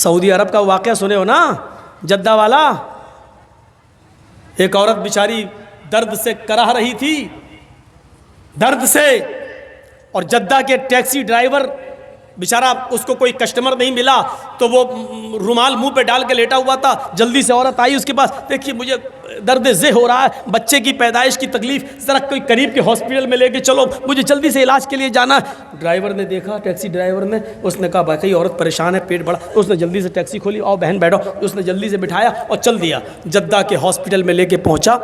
Saudi अरब का वाक़या सुने हो ना, जद्दा वाला। एक औरत बेचारी दर्द से कराह रही थी, दर्द से, और जद्दा के टैक्सी ड्राइवर बेचारा, उसको कोई कस्टमर नहीं मिला तो वो रुमाल मुंह पे डाल के लेटा हुआ था। जल्दी से औरत आई उसके पास, देखिए मुझे दर्द ज़े हो रहा है, बच्चे की पैदाइश की तकलीफ़, ज़रा कोई करीब के हॉस्पिटल में लेके चलो, मुझे जल्दी से इलाज के लिए जाना है। ड्राइवर ने देखा, टैक्सी ड्राइवर ने, उसने कहा भाई औरत परेशान है, पेट बड़ा। उसने जल्दी से टैक्सी खोली, आओ बहन बैठो। उसने जल्दी से बिठाया और चल दिया, जद्दा के हॉस्पिटल में लेके पहुँचा।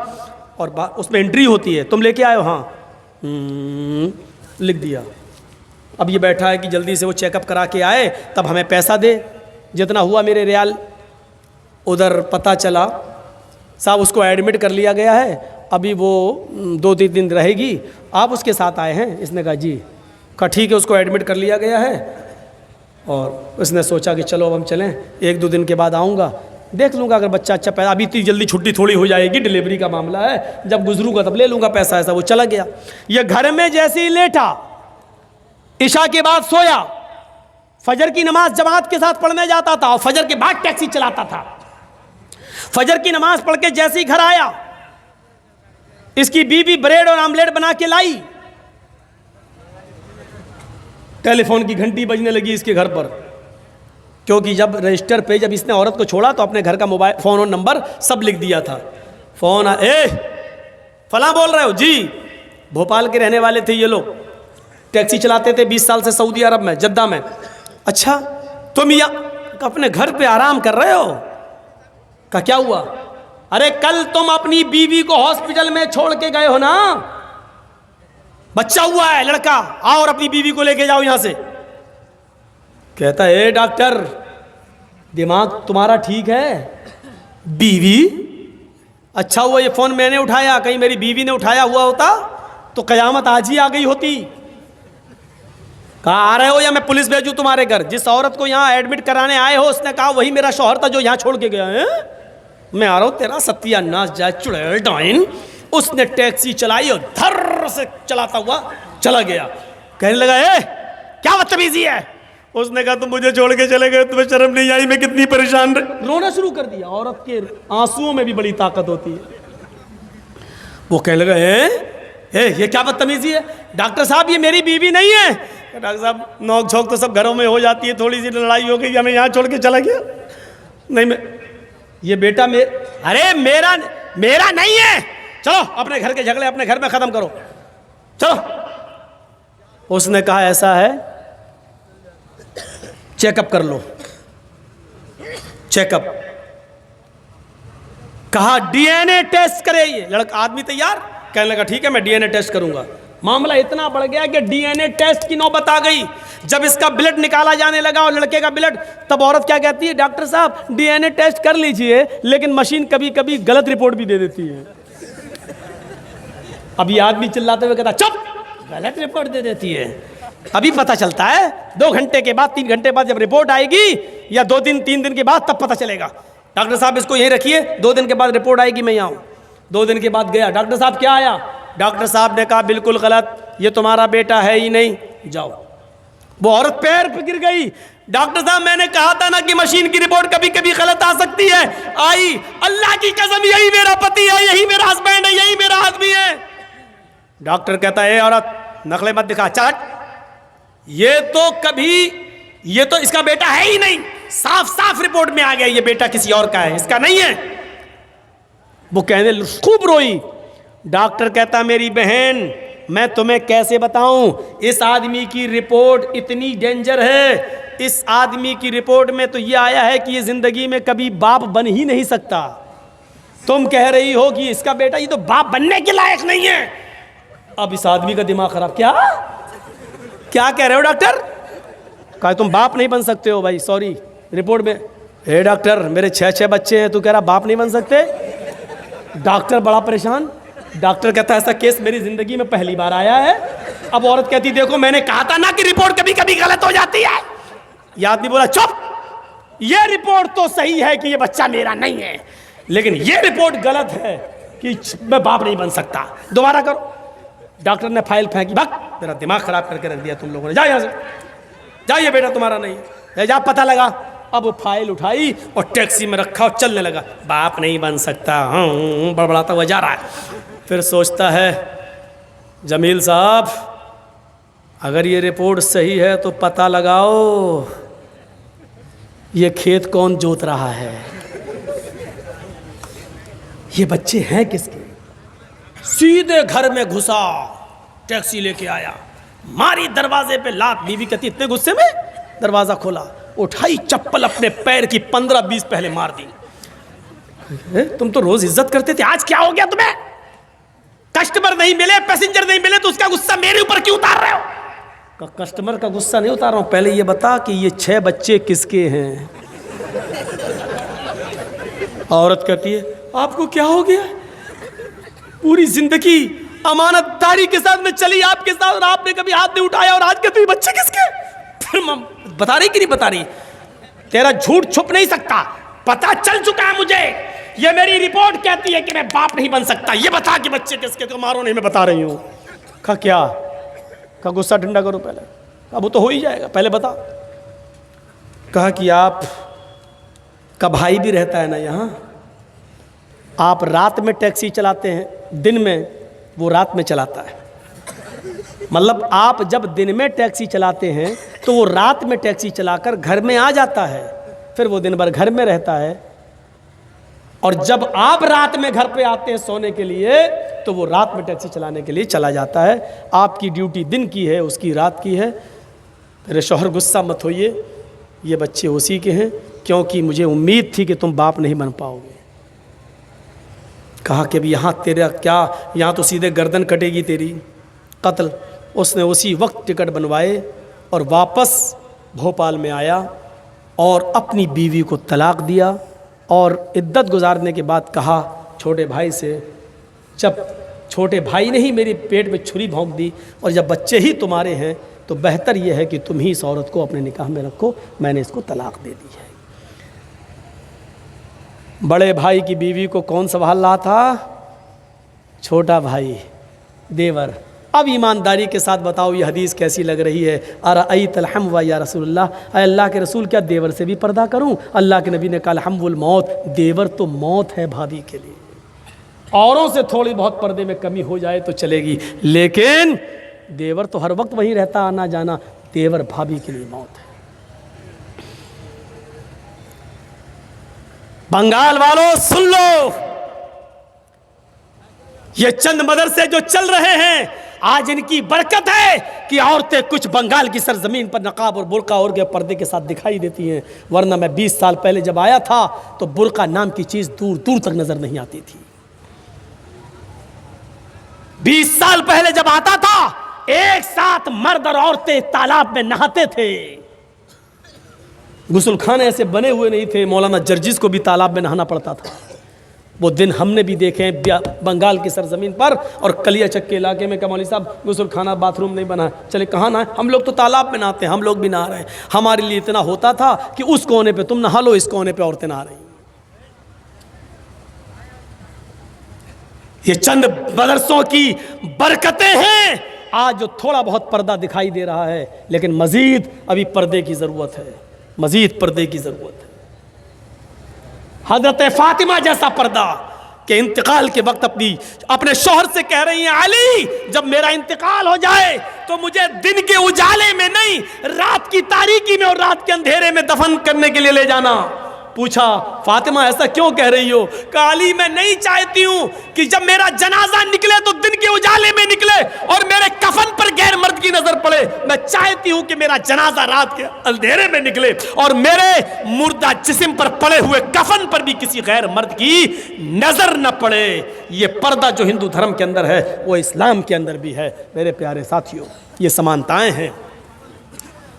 और उसमें एंट्री होती है, तुम लेके आए हो, हाँ, लिख दिया। अब ये बैठा है कि जल्दी से वो चेकअप करा के आए, तब हमें पैसा दे, जितना हुआ मेरे रियाल। उधर पता चला साहब उसको एडमिट कर लिया गया है, अभी वो 2-3 दिन रहेगी, आप उसके साथ आए हैं। इसने कहा जी। कहा ठीक है, उसको एडमिट कर लिया गया है। और उसने सोचा कि चलो अब हम चलें, 1-2 दिन के बाद आऊँगा, देख लूँगा अगर बच्चा अच्छा पैदा, अभी इतनी जल्दी छुट्टी थोड़ी हो जाएगी, डिलीवरी का मामला है, जब गुजरूँगा तब ले लूँगा पैसा। ऐसा वो चला गया। ये घर में जैसे ही लेटा, इशा के बाद सोया, फजर की नमाज जमात के साथ पढ़ने जाता था और फजर के बाद टैक्सी चलाता था। फजर की नमाज पढ़ के जैसे ही घर आया, इसकी बीवी ब्रेड और आमलेट बना के लाई, टेलीफोन की घंटी बजने लगी इसके घर पर, क्योंकि जब रजिस्टर पे जब इसने औरत को छोड़ा तो अपने घर का मोबाइल फ़ोन और नंबर सब लिख दिया था। फ़ोन फला बोल रहे हो जी, भोपाल के रहने वाले थे ये लोग, टैक्सी चलाते थे 20 साल से सऊदी अरब में, जद्दा में। अच्छा तुम यहाँ अपने घर पे आराम कर रहे हो? का क्या हुआ? अरे कल तुम अपनी बीवी को हॉस्पिटल में छोड़ के गए हो ना, बच्चा हुआ है लड़का, आओ और अपनी बीवी को लेके जाओ यहां से। कहता है डॉक्टर दिमाग तुम्हारा ठीक है? बीवी? अच्छा हुआ ये फोन मैंने उठाया, कहीं मेरी बीवी ने उठाया हुआ होता तो कयामत आज ही आ गई होती। कहा आ रहे हो या मैं पुलिस भेजूं तुम्हारे घर? जिस औरत को यहाँ एडमिट कराने आए हो उसने कहा वही मेरा शौहर था जो यहाँ छोड़ के गया है, मैं आ रहा हूँ, तेरा सत्यानाश जाए चुड़ैल डाइन। उसने टैक्सी चलाई और धर से चलाता हुआ चला गया। कहने लगा क्या बदतमीजी है? उसने कहा तुम मुझे छोड़ के चले गए, तुम्हें शर्म नहीं आई? मैं कितनी परेशान रोना शुरू कर दिया। औरत के आंसुओं में भी बड़ी ताकत होती है। वो कहने लगा ये क्या बदतमीजी है? डॉक्टर साहब ये मेरी बीवी नहीं है। डॉक्टर साहब नोक झोंक तो सब घरों में हो जाती है, थोड़ी सी लड़ाई हो गई, हमें यहाँ छोड़ के चला गया। नहीं मैं ये बेटा अरे मेरा नहीं है, चलो अपने घर के झगड़े अपने घर में खत्म करो, चलो। उसने कहा ऐसा है चेकअप कर लो। चेकअप कहा डीएनए टेस्ट करे। ये लड़का आदमी तैयार, कहने लगा ठीक है मैं डीएनए टेस्ट करूंगा। मामला इतना बढ़ गया कि डीएनए टेस्ट की नौबत आ गई। जब इसका ब्लड निकाला जाने लगा और लड़के का ब्लड, तब औरत क्या कहती है, डॉक्टर साहब डीएनए टेस्ट कर लीजिए, लेकिन मशीन कभी कभी गलत रिपोर्ट भी दे देती है। अभी आदमी चिल्लाते हुए कहता चुप, गलत रिपोर्ट दे देती है। अभी पता चलता है 2 घंटे के बाद, 3 घंटे बाद जब रिपोर्ट आएगी, या 2 दिन 3 दिन के बाद, तब पता चलेगा। डॉक्टर साहब इसको यहीं रखिए, 2 दिन के बाद रिपोर्ट आएगी, मैं यहाँ हूँ। 2 दिन के बाद गया, डॉक्टर साहब क्या आया? डॉक्टर साहब ने कहा बिल्कुल गलत, ये तुम्हारा बेटा है ही नहीं, जाओ। वो औरत पैर पे गिर गई। डॉक्टर साहब मैंने कहा था ना कि मशीन की रिपोर्ट कभी कभी गलत आ सकती है। आई, अल्लाह की कसम यही मेरा पति है, यही मेरा हस्बैंड है, यही मेरा आदमी है। डॉक्टर कहता है औरत नकले मत दिखा, चट, ये तो इसका बेटा है ही नहीं, साफ साफ रिपोर्ट में आ गया ये बेटा किसी और का है, इसका नहीं है। वो कहने खूब रोई। डॉक्टर कहता मेरी बहन मैं तुम्हें कैसे बताऊं, इस आदमी की रिपोर्ट इतनी डेंजर है, इस आदमी की रिपोर्ट में तो ये आया है कि ये जिंदगी में कभी बाप बन ही नहीं सकता। तुम कह रही हो कि इसका बेटा ये तो बाप बनने के लायक नहीं है। अब इस आदमी का दिमाग खराब। क्या कह रहे हो डॉक्टर? कहा तुम बाप नहीं बन सकते हो। भाई सॉरी, रिपोर्ट में हे डॉक्टर मेरे 6 बच्चे हैं, तू कह रहा बाप नहीं बन सकते? डॉक्टर बड़ा परेशान। डॉक्टर कहता है ऐसा केस मेरी जिंदगी में पहली बार आया है। अब औरत कहती देखो मैंने कहा था ना कि रिपोर्ट कभी कभी गलत हो जाती है। यह आदमी बोला चुप, ये रिपोर्ट तो सही है कि ये बच्चा मेरा नहीं है, लेकिन ये रिपोर्ट गलत है कि मैं बाप नहीं बन सकता। दोबारा करो। डॉक्टर ने फाइल फेंकी, भाग, मेरा दिमाग खराब करके रख दिया तुम लोगों ने, जा यहाँ से, जाइए बेटा तुम्हारा नहीं है, जा पता लगा। अब वो फाइल उठाई और टैक्सी में रखा और चलने लगा। बाप नहीं बन सकता, हाँ, बड़बड़ाता हुआ जा रहा है। फिर सोचता है, जमील साहब अगर ये रिपोर्ट सही है तो पता लगाओ ये खेत कौन जोत रहा है, ये बच्चे हैं किसके। सीधे घर में घुसा, टैक्सी लेके आया, मारी दरवाजे पे लात। बीवी कहती इतने गुस्से में दरवाजा खोला, उठाई चप्पल अपने पैर की 15-20 पहले मार दी। तुम तो रोज इज्जत करते थे, आज क्या हो गया तुम्हें? कस्टमर नहीं मिले, पैसेंजर नहीं मिले तो उसका गुस्सा मेरे ऊपर क्यों उतार रहे हो? कस्टमर का गुस्सा नहीं उतार रहा हूं, पहले ये बता कि ये 6 बच्चे किसके हैं। औरत कहती है आपको क्या हो गया? पूरी जिंदगी अमानतदारी के साथ में चली आपके साथ और आपने कभी हाथ नहीं उठाया, और आज कहते बच्चे किसके? फिर बता रही कि नहीं बता रही? तेरा झूठ छुप नहीं सकता, पता चल चुका है मुझे। ये मेरी रिपोर्ट कहती है कि मैं बाप नहीं बन सकता। ये बता कि बच्चे किसके? तो मारो नहीं, मैं बता रही हूं। कहा क्या? का गुस्सा ठंडा करो पहले। अब वो तो हो ही जाएगा, पहले बता। कहा कि आप का भाई भी रहता है ना यहाँ, आप रात में टैक्सी चलाते हैं, दिन में वो रात में चलाता है। मतलब आप जब दिन में टैक्सी चलाते हैं तो वो रात में टैक्सी चलाकर घर में आ जाता है, फिर वो दिन भर घर में रहता है, और जब आप रात में घर पे आते हैं सोने के लिए तो वो रात में टैक्सी चलाने के लिए चला जाता है। आपकी ड्यूटी दिन की है, उसकी रात की है। मेरे शौहर गुस्सा मत होइए, ये बच्चे उसी के हैं, क्योंकि मुझे उम्मीद थी कि तुम बाप नहीं बन पाओगे। कहा कि अभी यहाँ तेरा क्या, यहाँ तो सीधे गर्दन कटेगी तेरी, कत्ल। उसने उसी वक्त टिकट बनवाए और वापस भोपाल में आया और अपनी बीवी को तलाक दिया। और इद्दत गुजारने के बाद कहा छोटे भाई से, जब छोटे भाई ने ही मेरे पेट में छुरी भोंक दी और जब बच्चे ही तुम्हारे हैं तो बेहतर यह है कि तुम ही इस औरत को अपने निकाह में रखो, मैंने इसको तलाक दे दी है। बड़े भाई की बीवी को कौन संभाल रहा था? छोटा भाई, देवर। अब ईमानदारी के साथ बताओ ये हदीस कैसी लग रही है? अरअयतल हम्व या रसूलल्लाह, अल्लाह के रसूल क्या देवर से भी पर्दा करूं? अल्लाह के नबी ने कहा हम्वुल मौत, देवर तो मौत है भाभी के लिए। औरों से थोड़ी बहुत पर्दे में कमी हो जाए तो चलेगी, लेकिन देवर तो हर वक्त वहीं रहता, आना जाना। देवर भाभी के लिए मौत है। बंगाल वालों सुन लो, ये चंद मदरसे जो चल रहे हैं आज इनकी बरकत है कि औरतें कुछ बंगाल की सरजमीन पर नकाब और बुर्का और के पर्दे के साथ दिखाई देती हैं, वरना मैं 20 साल पहले जब आया था तो बुर्का नाम की चीज दूर दूर तक नजर नहीं आती थी। 20 साल पहले जब आता था एक साथ मर्द और औरतें तालाब में नहाते थे। गुस्लखाने ऐसे बने हुए नहीं थे, मौलाना जर्जिस को भी तालाब में नहाना पड़ता था। वो दिन हमने भी देखे हैं बंगाल की सरजमीन पर। और कलियाचक के इलाके में मौलवी साहब गुस्लखाना बाथरूम नहीं बना, चले कहाँ नहाए? हम लोग तो तालाब में नहाते हैं, हम लोग भी नहा रहे हैं। हमारे लिए इतना होता था कि उस कोने पे तुम नहा लो, इस कोने पे औरतें नहा रही। ये चंद मदरसों की बरकतें हैं आज जो थोड़ा बहुत पर्दा दिखाई दे रहा है, लेकिन मजीद अभी पर्दे की जरूरत है, मजीद पर्दे की जरूरत है। हजरत फातिमा जैसा पर्दा के इंतकाल के वक्त अपने शौहर से कह रही हैं, अली जब मेरा इंतकाल हो जाए तो मुझे दिन के उजाले में नहीं, रात की तारीकी में और रात के अंधेरे में दफन करने के लिए ले जाना। पूछा फातिमा ऐसा क्यों कह रही हो? कहा अली मैं नहीं चाहती हूं कि जब मेरा जनाजा निकले तो दिन के उजाले में निकले और मेरे कफन पर गैर मर्द की नजर पड़े। मैं चाहती हूं कि मेरा जनाजा रात के अंधेरे में निकले और मेरे मुर्दा जिस्म पर पड़े हुए कफन पर भी किसी गैर मर्द की नजर न पड़े। ये पर्दा जो हिंदू धर्म के अंदर है वो इस्लाम के अंदर भी है। मेरे प्यारे साथियों, ये समानताएं हैं।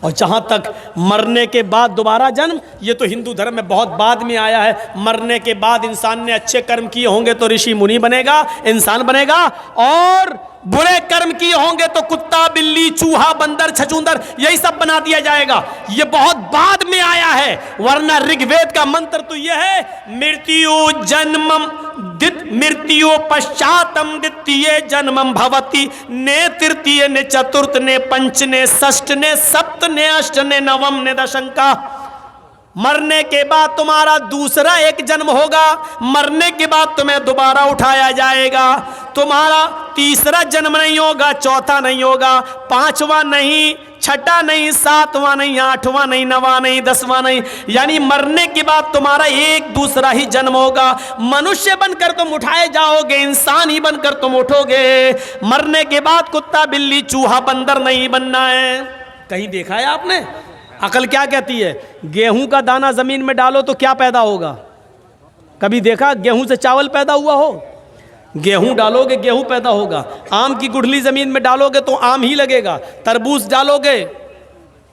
और जहाँ तक मरने के बाद दोबारा जन्म, ये तो हिंदू धर्म में बहुत बाद में आया है। मरने के बाद इंसान ने अच्छे कर्म किए होंगे तो ऋषि मुनि बनेगा, इंसान बनेगा, और बुरे कर्म किए होंगे तो कुत्ता, बिल्ली, चूहा, बंदर, छछूंदर यही सब बना दिया जाएगा। ये बहुत बाद में आया है, वरना ऋग्वेद का मंत्र तो यह है मृत्यु जन्मम मृत्यु पश्चातम द्वितीय जन्मम भवति, ने तृतीय ने चतुर्थ ने पंच ने षष्ठ ने सप्त ने अष्ट ने नवम ने दशम का। मरने के बाद तुम्हारा दूसरा एक जन्म होगा, मरने के बाद तुम्हें दोबारा उठाया जाएगा। तुम्हारा तीसरा जन्म नहीं होगा, चौथा नहीं होगा, पांचवा नहीं, छठा नहीं, सातवां नहीं, आठवां नहीं, नवां नहीं, दसवां नहीं, यानी मरने के बाद तुम्हारा एक दूसरा ही जन्म होगा। मनुष्य बनकर तुम उठाए जाओगे, इंसान ही बनकर तुम उठोगे। मरने के बाद कुत्ता, बिल्ली, चूहा, बंदर नहीं बनना है। कहीं देखा है आपने? अकल क्या कहती है? गेहूं का दाना जमीन में डालो तो क्या पैदा होगा? कभी देखा गेहूं से चावल पैदा हुआ हो? गेहूं डालोगे गेहूं पैदा होगा। आम की गुठली जमीन में डालोगे तो आम ही लगेगा। तरबूज डालोगे,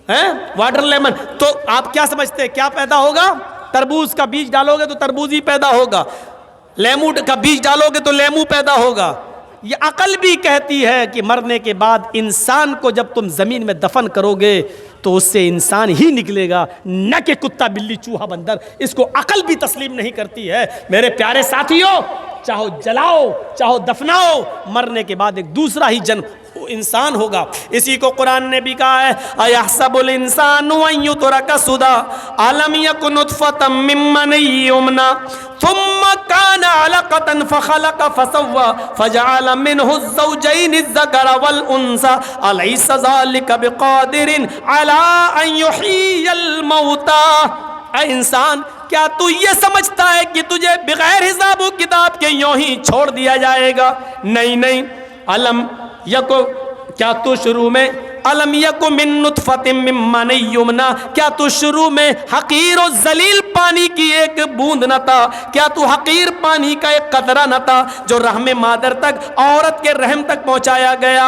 हैं, वाटर लेमन, तो आप क्या समझते हैं क्या पैदा होगा? तरबूज का बीज डालोगे तो तरबूज ही पैदा होगा। लेमू का बीज डालोगे तो लेमू पैदा होगा। ये अकल भी कहती है कि मरने के बाद इंसान को जब तुम जमीन में दफन करोगे तो उससे इंसान ही निकलेगा, न कि कुत्ता, बिल्ली, चूहा, बंदर। इसको अकल भी तस्लीम नहीं करती है। मेरे प्यारे साथियों, चाहो जलाओ चाहो दफनाओ, मरने के बाद एक दूसरा ही जन्म इंसान होगा। इसी को कुरान ने भी कहा है, अयहसबुल इंसानु अन युतरका सुदा अलम यकुन नुतफतम मिन मनी युमना थुम्मा काना अलकतन फखलक फसव्वा फजअल मिनहु ज़ौजैनि ज़कर वल उन्सा अलैसा ज़ालिका बिक़ादिरिन अला अन युहियल मौता। ऐ इंसान, क्या तू ये समझता है कि तुझे बगैर हिसाब व किताब के यूं ही छोड़ दिया जाएगा? नहीं नहीं। अलम यको, क्या तू शुरू में अलम यको मिन नुतफतिन मिन मनी युमना, क्या तू शुरू में हकीर और जलील पानी की एक बूंद न था? क्या तू हकीर पानी का एक कतरा न था जो रहम मादर तक, औरत के रहम तक पहुंचाया गया?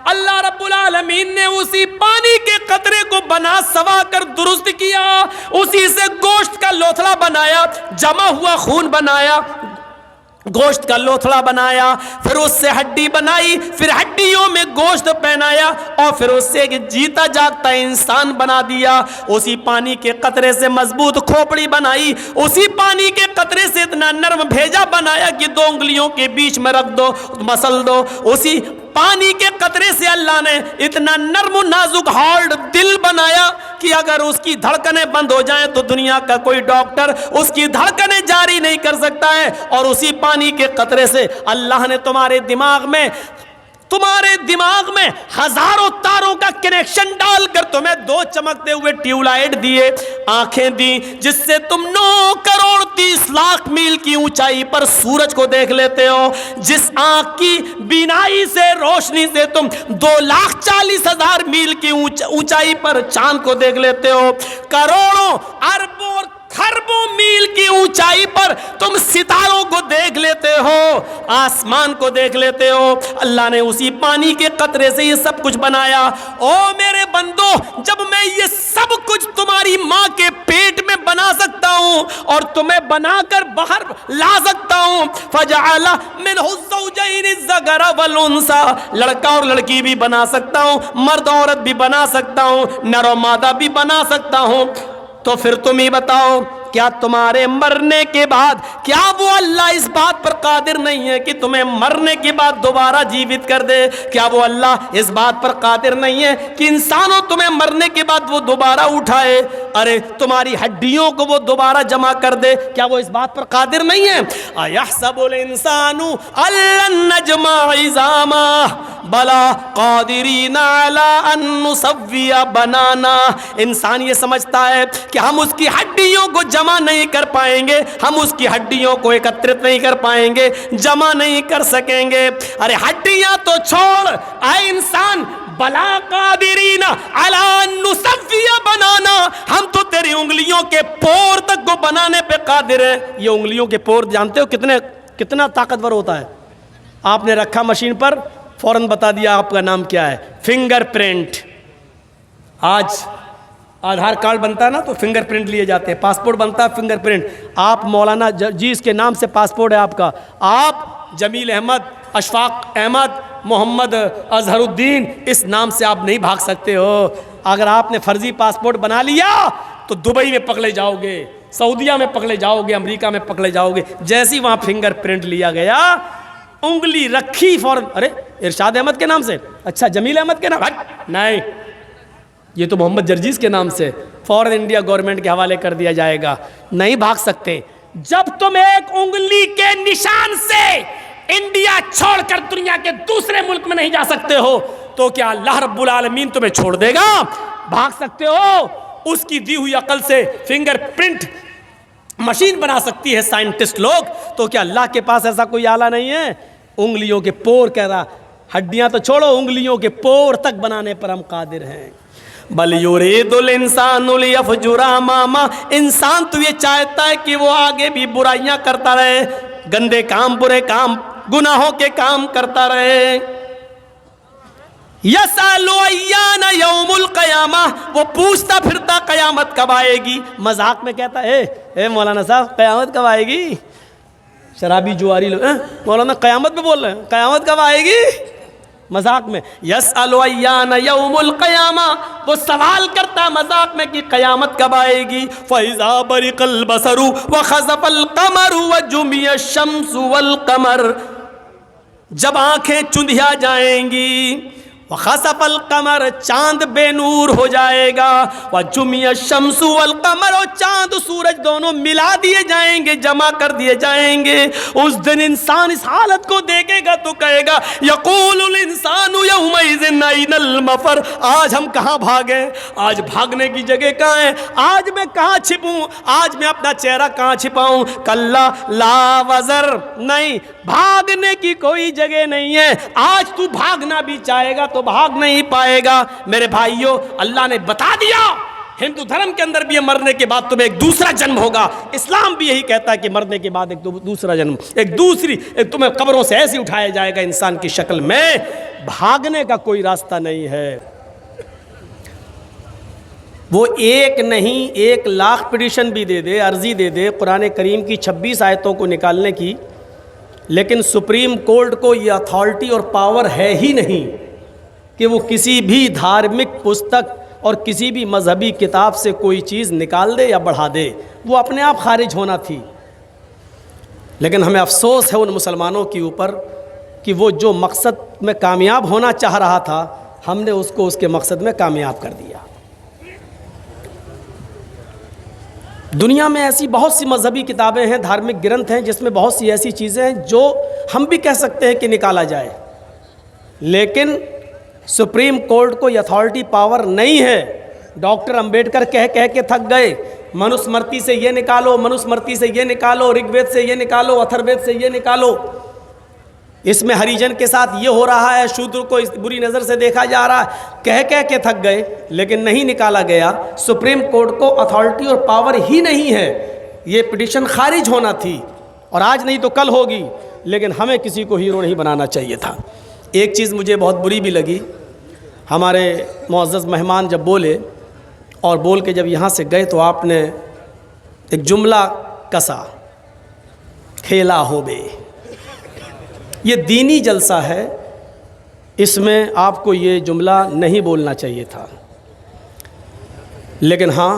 अल्लाह रब्बुल आलमीन ने उसी पानी के कतरे को बना सवा कर दुरुस्त किया, उसी से गोश्त का लोथड़ा बनाया, जमा हुआ खून बनाया, गोश्त का लोथड़ा बनाया, फिर उससे हड्डी बनाई, फिर हड्डियों में गोश्त पहनाया और फिर उससे एक जीता जागता इंसान बना दिया। उसी पानी के कतरे से मजबूत खोपड़ी बनाई, उसी पानी के कतरे से इतना नर्म भेजा बनाया कि 2 उंगलियों के बीच में रख दो, मसल दो। उसी पानी के कतरे से अल्लाह ने इतना नर्म नाजुक हार्ड दिल बनाया कि अगर उसकी धड़कनें बंद हो जाएं तो दुनिया का कोई डॉक्टर उसकी धड़कनें जारी नहीं कर सकता है। और उसी पानी के कतरे से अल्लाह ने तुम्हारे दिमाग में हजारों तारों का कनेक्शन डालकर तुम्हें 2 चमकते हुए ट्यूबलाइट दिए, आंखें दी, जिससे तुम 9 करोड़ 30 लाख मील की ऊंचाई पर सूरज को देख लेते हो। जिस आंख की बीनाई से, रोशनी से तुम 2,40,000 मील की ऊंचाई पर चांद को देख लेते हो। करोड़ों अरबों और खरबों मील की ऊंचाई पर तुम सितारों को देख लेते हो, आसमान को देख लेते हो। अल्लाह ने उसी पानी के कतरे से ये सब कुछ बनाया। ओ मेरे बंदो, जब मैं ये सब कुछ तुम्हारी माँ के पेट में बना सकता हूँ और तुम्हें बनाकर बाहर ला सकता हूँ, फजअला मिनहु ज़ौजैनि ज़कर वल उन्सा, लड़का और लड़की भी बना सकता हूँ, मर्द औरत भी बना सकता हूँ, नर और मादा भी बना सकता हूँ, तो फिर तुम ही बताओ, क्या तुम्हारे मरने के बाद, क्या वो अल्लाह इस बात पर कादिर नहीं है कि तुम्हें मरने के बाद दोबारा जीवित कर दे? क्या वो अल्लाह इस बात पर कादिर नहीं है कि इंसानों तुम्हें मरने के बाद वो दोबारा उठाए? अरे तुम्हारी हड्डियों को वो दोबारा जमा कर दे, क्या वो इस बात पर कादिर नहीं है? अयहसबुल इंसानु अल्लन नजमा इज़ामा बला कादिरीन अला अन नुसव्विया बनाना। इंसान ये समझता है कि हम उसकी हड्डियों को जमा नहीं कर पाएंगे, हम उसकी हड्डियों को एकत्रित नहीं कर पाएंगे, जमा नहीं कर सकेंगे। अरे हड्डियां तो छोड़, आए इंसान, बला कादिरीना अला नुसव्विया बनाना, हम तो तेरी उंगलियों के पोर तक को बनाने पे कादिर है। ये उंगलियों के पोर जानते हो कितना ताकतवर होता है? आपने रखा मशीन पर, फौरन बता दिया आपका नाम क्या है, फिंगरप्रिंट। आज आधार कार्ड बनता है ना तो फिंगरप्रिंट लिए जाते हैं, पासपोर्ट बनता है फिंगरप्रिंट। आप मौलाना जी इसके नाम से पासपोर्ट है आपका, आप जमील अहमद, अशफाक अहमद, मोहम्मद अजहरुद्दीन, इस नाम से आप नहीं भाग सकते हो। अगर आपने फर्जी पासपोर्ट बना लिया तो दुबई में पकड़े जाओगे, सऊदीया में पकड़े जाओगे, अमेरिका में पकड़े जाओगे। जैसे ही वहाँ फिंगरप्रिंट लिया गया, उंगली रखी फौरन, अरे इरशाद अहमद के नाम से, अच्छा जमील अहमद के नाम, नहीं, ये तो मोहम्मद जर्जीस के नाम से फौरन इंडिया गवर्नमेंट के हवाले कर दिया जाएगा। नहीं भाग सकते। जब तुम एक उंगली के निशान से इंडिया छोड़कर दुनिया के दूसरे मुल्क में नहीं जा सकते हो तो क्या अल्लाह रब्बुल आलमीन तुम्हें छोड़ देगा? भाग सकते हो, उसकी दी हुई अकल से फिंगरप्रिंट मशीन बना सकती है साइंटिस्ट लोग, तो क्या अल्लाह के पास ऐसा कोई आला नहीं है? उंगलियों के पोर कह रहा, हड्डियां तो छोड़ो, उंगलियों के पोर तक बनाने पर हम कादिर हैं। बल युरीदुल इंसानुल यफजुरा मामा, इंसान तो ये चाहता है कि वो आगे भी बुराइयां करता रहे, गंदे काम, बुरे काम, गुनाहों के काम करता रहे। यसअलु अय्याना यौमुल क़यामा, वो पूछता फिरता कयामत कब आएगी। मजाक में कहता है ए मौलाना साहब कयामत कब आएगी? शराबी जुआरी लोग मौलाना कयामत में बोल रहे हैं, कयामत कब आएगी? मजाक में। यसअलु अय्याना यौमुल क़यामा, वो सवाल करता मजाक में कि कयामत कब आएगी। फ़इज़ा बरिक़ल बसरु व ख़ज़फ़ल क़मरु व जुमिय शम्सु वल क़मर, जब आंखें चुंधिया जाएंगी, व ख़सफ़ल क़मर, चांद बेनूर हो जाएगा, व जुमिय शम्सु वल क़मर, और चांद सूरज दोनों मिला दिए जाएंगे, जमा कर दिए जाएंगे। उस दिन इंसान इस हालत को देखेगा तो कहेगा यक़ूलुल इंसानु यौमइज़िन अयनल मफ़र, आज हम कहाँ भागे, आज भागने की जगह कहाँ है, आज मैं कहाँ छिपूँ, आज मैं अपना चेहरा कहाँ छिपाऊँ। कल्ला ला वज़र, नहीं, भागने की कोई जगह नहीं है। आज तू भागना भी चाहेगा तो भाग नहीं पाएगा। मेरे भाइयों, अल्लाह ने बता दिया हिंदू धर्म के अंदर भी मरने के बाद तुम्हें एक दूसरा जन्म होगा। इस्लाम भी यही कहता है कि मरने के बाद एक दूसरा जन्म, एक तुम्हें कब्रों से ऐसे उठाया जाएगा इंसान की शक्ल में। भागने का कोई रास्ता नहीं है। वो एक नहीं 1,00,000 पिटीशन भी दे दे, अर्जी दे दे कुरान करीम की 26 आयतों को निकालने की, लेकिन सुप्रीम कोर्ट को ये अथॉरिटी और पावर है ही नहीं कि वो किसी भी धार्मिक पुस्तक और किसी भी मजहबी किताब से कोई चीज़ निकाल दे या बढ़ा दे। वो अपने आप खारिज होना थी। लेकिन हमें अफसोस है उन मुसलमानों के ऊपर कि वो जो मकसद में कामयाब होना चाह रहा था, हमने उसको उसके मकसद में कामयाब कर दिया। दुनिया में ऐसी बहुत सी मजहबी किताबें हैं, धार्मिक ग्रंथ हैं, जिसमें बहुत सी ऐसी चीज़ें हैं जो हम भी कह सकते हैं कि निकाला जाए, लेकिन सुप्रीम कोर्ट को अथॉरिटी पावर नहीं है। डॉक्टर अंबेडकर कह कह के थक गए, मनुस्मृति से ये निकालो, मनुस्मृति से ये निकालो, ऋग्वेद से ये निकालो, अथर्ववेद से ये निकालो, इसमें हरिजन के साथ ये हो रहा है, शूद्र को इस बुरी नज़र से देखा जा रहा है, कह कह के थक गए, लेकिन नहीं निकाला गया। सुप्रीम कोर्ट को अथॉरिटी और पावर ही नहीं है। ये पिटीशन खारिज होना थी और आज नहीं तो कल होगी, लेकिन हमें किसी को हीरो नहीं बनाना चाहिए था। एक चीज़ मुझे बहुत बुरी भी लगी, हमारे मुअज़्ज़ज़ मेहमान जब बोले और बोल के जब यहाँ से गए तो आपने एक जुमला कसा, खेला हो बे। ये दीनी जलसा है, इसमें आपको ये जुमला नहीं बोलना चाहिए था। लेकिन हाँ,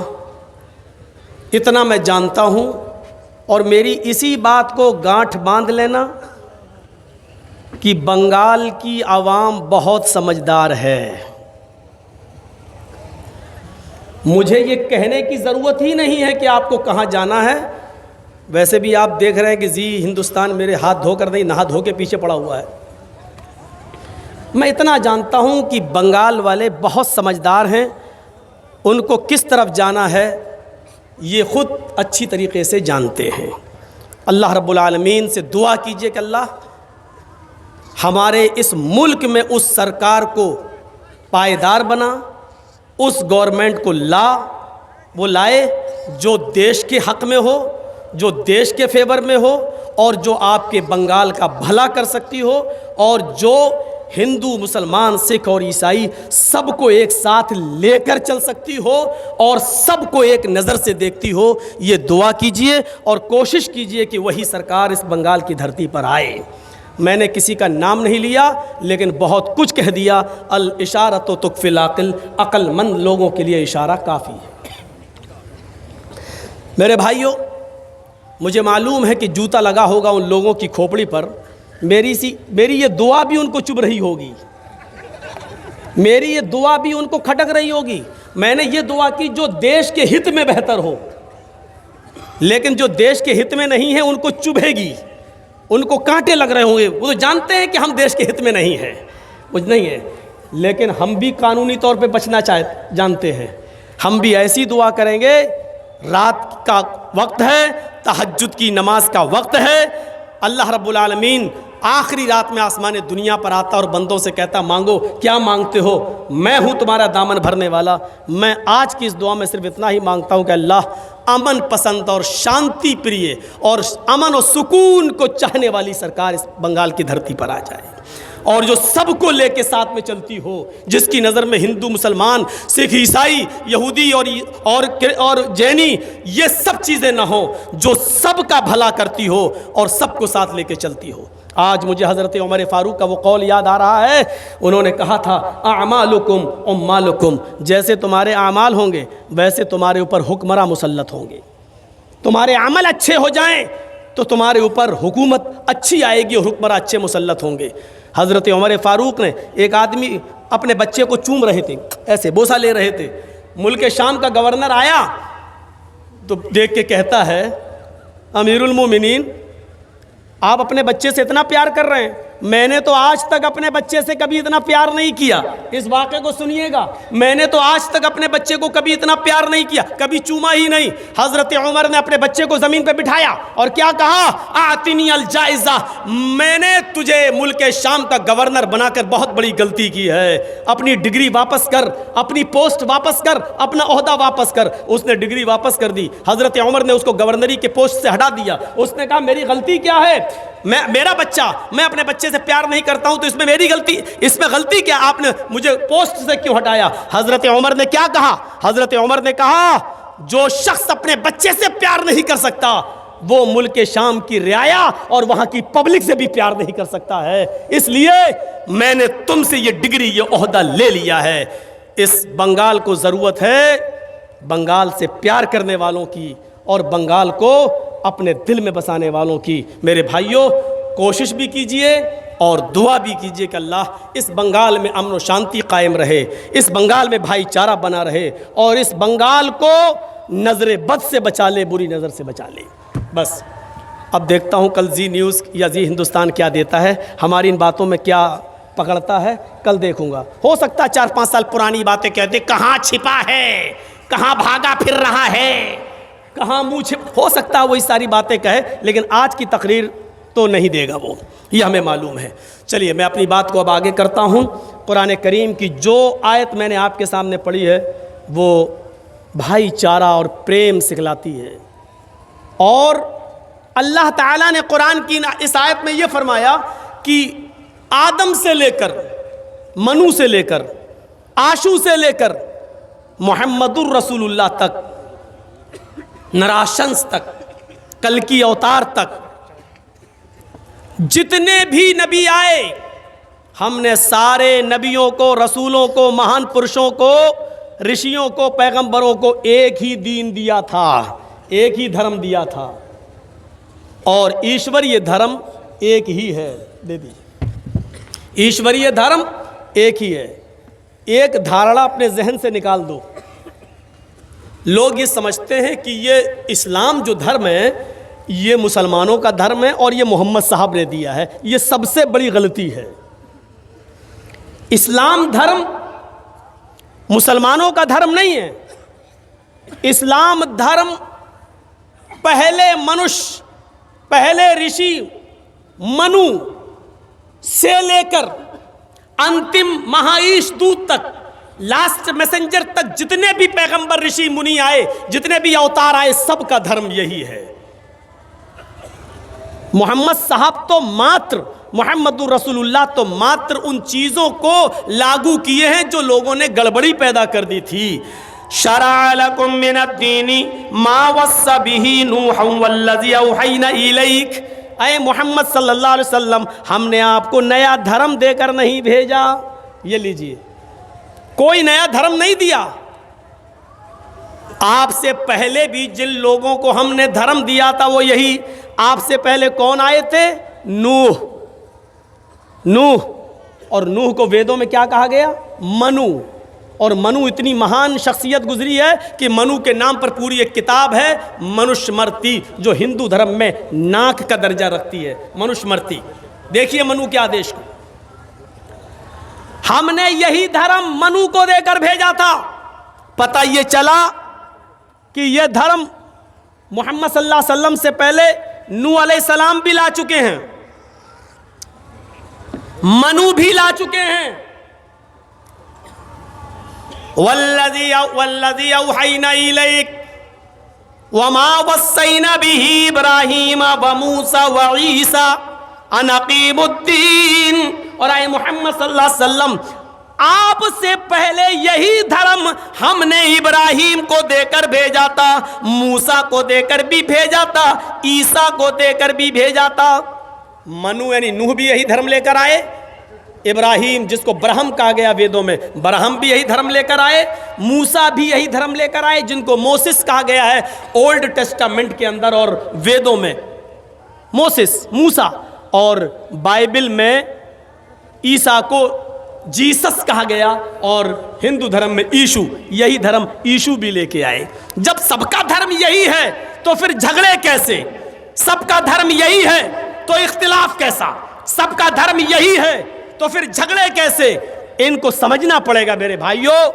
इतना मैं जानता हूँ और मेरी इसी बात को गांठ बांध लेना कि बंगाल की आवाम बहुत समझदार है। मुझे ये कहने की ज़रूरत ही नहीं है कि आपको कहाँ जाना है। वैसे भी आप देख रहे हैं कि जी हिंदुस्तान मेरे हाथ धोकर नहीं, नहा धो के पीछे पड़ा हुआ है। मैं इतना जानता हूँ कि बंगाल वाले बहुत समझदार हैं, उनको किस तरफ जाना है ये ख़ुद अच्छी तरीक़े से जानते हैं। अल्लाह रब्बुल आलमीन से दुआ कीजिए कि अल्लाह हमारे इस मुल्क में उस सरकार को पायदार बना, उस गवर्नमेंट को वो लाए जो देश के हक़ में हो, जो देश के फेवर में हो और जो आपके बंगाल का भला कर सकती हो, और जो हिंदू, मुसलमान, सिख और ईसाई सबको एक साथ लेकर चल सकती हो और सबको एक नज़र से देखती हो। ये दुआ कीजिए और कोशिश कीजिए कि वही सरकार इस बंगाल की धरती पर आए। मैंने किसी का नाम नहीं लिया, लेकिन बहुत कुछ कह दिया। अल इशारत तुकफिल अक़ल, अक्लमंद लोगों के लिए इशारा काफ़ी है। मेरे भाइयों, मुझे मालूम है कि जूता लगा होगा उन लोगों की खोपड़ी पर। मेरी ये दुआ भी उनको चुभ रही होगी, मेरी ये दुआ भी उनको खटक रही होगी। मैंने ये दुआ की जो देश के हित में बेहतर हो, लेकिन जो देश के हित में नहीं है उनको चुभेगी, उनको कांटे लग रहे होंगे। वो तो जानते हैं कि हम देश के हित में नहीं हैं, कुछ नहीं है, लेकिन हम भी कानूनी तौर पे बचना जानते हैं। हम भी ऐसी दुआ करेंगे, रात का वक्त है, तहज्जुद की नमाज का वक्त है, अल्लाह रब्बुल आलमीन आखिरी रात में आसमान दुनिया पर आता और बंदों से कहता मांगो, क्या मांगते हो, मैं हूँ तुम्हारा दामन भरने वाला। मैं आज की इस दुआ में सिर्फ इतना ही मांगता हूँ कि अल्लाह अमन पसंद और शांति प्रिय और अमन और सुकून को चाहने वाली सरकार इस बंगाल की धरती पर आ जाए, और जो सबको लेके साथ में चलती हो, जिसकी नज़र में हिंदू, मुसलमान, सिख, ईसाई, यहूदी और जैनी ये सब चीज़ें ना हो, जो सबका भला करती हो और सबको साथ लेके चलती हो। आज मुझे हज़रत उमर फ़ारूक का वो कौल याद आ रहा है, उन्होंने कहा था अमालुकुम उम्मालुकुम, जैसे तुम्हारे आमाल होंगे वैसे तुम्हारे ऊपर हुक्मरां मुसल्लत होंगे। तुम्हारे अमल अच्छे हो जाएं तो तुम्हारे ऊपर हुकूमत अच्छी आएगी और हुक्मरां अच्छे मुसल्लत होंगे। हज़रत उमर फ़ारूक ने, एक आदमी अपने बच्चे को चूम रहे थे, ऐसे बोसा ले रहे थे, मुल्क शाम का गवर्नर आया तो देख के कहता है अमीरुल मोमिनीन, आप अपने बच्चे से इतना प्यार कर रहे हैं, मैंने तो आज तक अपने बच्चे से कभी इतना प्यार नहीं किया। इस वाक़े को सुनिएगा, मैंने तो आज तक अपने बच्चे को कभी इतना प्यार नहीं किया, कभी चूमा ही नहीं। हज़रत उमर ने अपने बच्चे को ज़मीन पे बिठाया और क्या कहा, आतिनी अल जायज़ा, मैंने तुझे मुल्क शाम का गवर्नर बनाकर बहुत बड़ी गलती की है, अपनी डिग्री वापस कर, अपनी पोस्ट वापस कर, अपना ओहदा वापस कर। उसने डिग्री वापस कर दी। हज़रत उमर ने उसको गवर्नरी के पोस्ट से हटा दिया। उसने कहा मेरी गलती क्या है, मेरा बच्चा, मैं अपने बच्चे से प्यार नहीं करता हूं तो इसमें मेरी गलती, इसमें गलती क्या, आपने मुझे पोस्ट से क्यों हटाया। हजरत उमर ने क्या कहा, हजरत उमर ने कहा जो शख्स अपने बच्चे से प्यार नहीं कर सकता वो मुल्क शाम की रियाया और वहां की पब्लिक से भी प्यार नहीं कर सकता है, इसलिए मैंने तुमसे ये डिग्री, ये ओहदा ले लिया है। इस बंगाल को जरूरत है बंगाल से प्यार करने वालों की और बंगाल को अपने दिल में बसाने वालों की। मेरे भाइयों, कोशिश भी कीजिए और दुआ भी कीजिए कि अल्लाह इस बंगाल में अमन और शांति कायम रहे, इस बंगाल में भाईचारा बना रहे और इस बंगाल को नज़र बद से बचा ले, बुरी नज़र से बचा ले। बस अब देखता हूँ कल जी न्यूज़ या जी हिंदुस्तान क्या देता है, हमारी इन बातों में क्या पकड़ता है, कल देखूँगा। हो सकता है 4-5 साल पुरानी बातें कहते, कहाँ छिपा है, कहाँ भागा फिर रहा है, कहाँ मुँह छिप, हो सकता है वही सारी बातें कहे, लेकिन आज की तकरीर तो नहीं देगा वो, ये हमें मालूम है। चलिए मैं अपनी बात को अब आगे करता हूँ। कुरान करीम की जो आयत मैंने आपके सामने पढ़ी है वो भाईचारा और प्रेम सिखलाती है, और अल्लाह ताला ने कुरान की इस आयत में ये फरमाया कि आदम से लेकर, मनु से लेकर, आशू से लेकर मुहम्मदुर रसूलुल्लाह तक, नराशंस तक, कल की अवतार तक, जितने भी नबी आए हमने सारे नबियों को, रसूलों को, महान पुरुषों को, ऋषियों को, पैगंबरों को एक ही दीन दिया था, एक ही धर्म दिया था, और ईश्वरीय धर्म एक ही है। दे दीजिए, ईश्वरीय धर्म एक ही है। एक धारणा अपने जहन से निकाल दो, लोग ये समझते हैं कि ये इस्लाम जो धर्म है ये मुसलमानों का धर्म है और ये मोहम्मद साहब ने दिया है। ये सबसे बड़ी गलती है। इस्लाम धर्म मुसलमानों का धर्म नहीं है। इस्लाम धर्म पहले मनुष्य, पहले ऋषि मनु से लेकर अंतिम महाईश दूत तक, लास्ट मैसेंजर तक, जितने भी पैगंबर, ऋषि, मुनि आए, जितने भी अवतार आए, सबका धर्म यही है। मोहम्मद साहब तो मात्र, मुहम्मदुर रसूलुल्लाह तो मात्र उन चीज़ों को लागू किए हैं जो लोगों ने गड़बड़ी पैदा कर दी थी। शरअ लकुम मिनद्दीनी मा वस्सा बिही नूहन वल्लज़ी औहैना इलैक, ऐ मोहम्मद सल्लल्लाहु अलैहि वसल्लम, हमने आपको नया धर्म देकर नहीं भेजा। ये लीजिए, कोई नया धर्म नहीं दिया। आपसे पहले भी जिन लोगों को हमने धर्म दिया था वो यही, आपसे पहले कौन आए थे? नूह। नूह, और नूह को वेदों में क्या कहा गया? मनु। और मनु इतनी महान शख्सियत गुजरी है कि मनु के नाम पर पूरी एक किताब है, मनुस्मृति, जो हिंदू धर्म में नाक का दर्जा रखती है। मनुस्मृति, देखिए मनु के आदेश को। हमने यही धर्म मनु को देकर भेजा था। पता ये चला कि यह धर्म मोहम्मद सल्लल्लाहु अलैहि वसल्लम से पहले नूह अलैहिस्सलाम भी ला चुके हैं, मनु भी ला चुके हैं। वल्लज़ी औहैना इलैक वमा वस्सैना बिही इब्राहीम व मूसा व ईसा अन अकीमुद्दीन। और आए मोहम्मद सल्लल्लाहु अलैहि वसल्लम, आपसे पहले यही धर्म हमने इब्राहीम को देकर भेजा था, मूसा को देकर भी भेजा था, ईसा को देकर भी भेजा था। मनु यानी नूह भी यही धर्म लेकर आए, इब्राहीम जिसको ब्रह्म कहा गया वेदों में, ब्रह्म भी यही धर्म लेकर आए, मूसा भी यही धर्म लेकर आए, जिनको मोसेस कहा गया है ओल्ड टेस्टामेंट के अंदर और वेदों में, मोसेस मूसा, और बाइबल में ईसा को जीसस कहा गया, और हिंदू धर्म में ईशु, यही धर्म ईशु भी लेके आए। जब सबका धर्म यही है तो फिर झगड़े कैसे? सबका धर्म यही है तो इख्तिलाफ कैसा? सबका धर्म यही है तो फिर झगड़े कैसे? इनको समझना पड़ेगा मेरे भाइयों।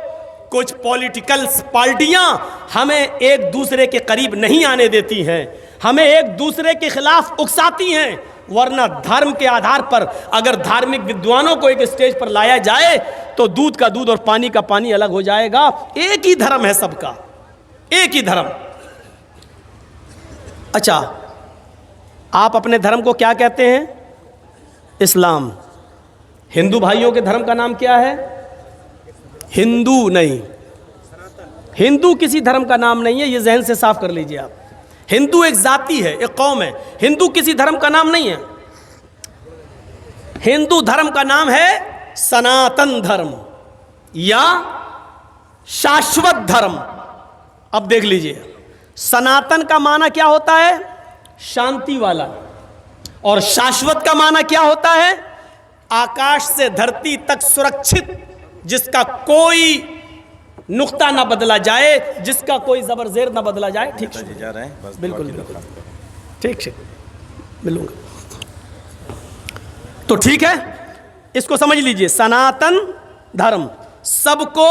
कुछ पॉलिटिकल पार्टियां हमें एक दूसरे के करीब नहीं आने देती हैं, हमें एक दूसरे के खिलाफ उकसाती हैं, वरना धर्म के आधार पर अगर धार्मिक विद्वानों को एक स्टेज पर लाया जाए तो दूध का दूध और पानी का पानी अलग हो जाएगा। एक ही धर्म है सबका, एक ही धर्म। अच्छा, आप अपने धर्म को क्या कहते हैं? इस्लाम। हिंदू भाइयों के धर्म का नाम क्या है? हिंदू नहीं, हिंदू किसी धर्म का नाम नहीं है, ये जहन से साफ कर लीजिए आप। हिंदू एक जाति है, एक कौम है, हिंदू किसी धर्म का नाम नहीं है। हिंदू धर्म का नाम है सनातन धर्म या शाश्वत धर्म। अब देख लीजिए, सनातन का माना क्या होता है? शांति वाला। और शाश्वत का माना क्या होता है? आकाश से धरती तक सुरक्षित, जिसका कोई नुक्ता ना बदला जाए, जिसका कोई जबर जेर ना बदला जाए। ठीक है, जा रहे हैं, बिल्कुल बिल्कुल, ठीक ठीक, मिलूंगा तो ठीक है। इसको समझ लीजिए, सनातन धर्म सबको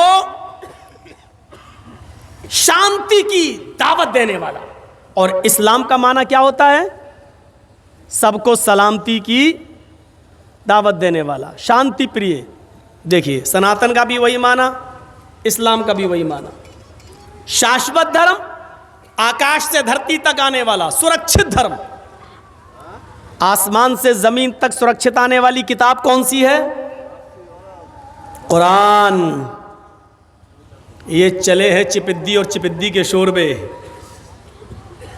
शांति की दावत देने वाला। और इस्लाम का माना क्या होता है? सबको सलामती की दावत देने वाला, शांति प्रिय। देखिए, सनातन का भी वही माना, इस्लाम का भी वही माना। शाश्वत धर्म, आकाश से धरती तक आने वाला सुरक्षित धर्म। आसमान से जमीन तक सुरक्षित आने वाली किताब कौन सी है? कुरान। ये चले हैं चिपिद्दी और चिपिद्दी के शोरबे,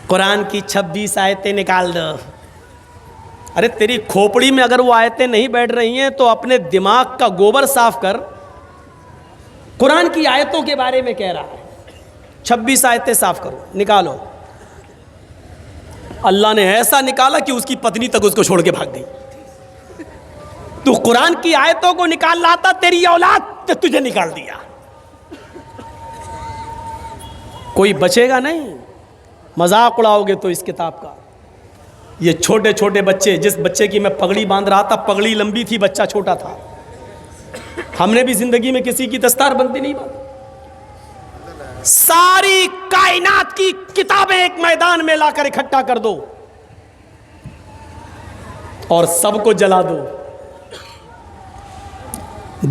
कुरान की 26 आयतें निकाल दो। अरे तेरी खोपड़ी में अगर वो आयतें नहीं बैठ रही हैं तो अपने दिमाग का गोबर साफ कर। कुरान की आयतों के बारे में कह रहा है, 26 आयतें साफ करो, निकालो। अल्लाह ने ऐसा निकाला कि उसकी पत्नी तक उसको छोड़ के भाग गई। तू कुरान की आयतों को निकाल रहा था, तेरी औलाद ने तुझे निकाल दिया। कोई बचेगा नहीं, मजाक उड़ाओगे तो इस किताब का। ये छोटे छोटे बच्चे, जिस बच्चे की मैं पगड़ी बांध रहा था, पगड़ी लंबी थी, बच्चा छोटा था। हमने भी जिंदगी में किसी की दस्तार बंदी नहीं बांधी। सारी कायनात की किताबें एक मैदान में लाकर इकट्ठा कर दो और सबको जला दो।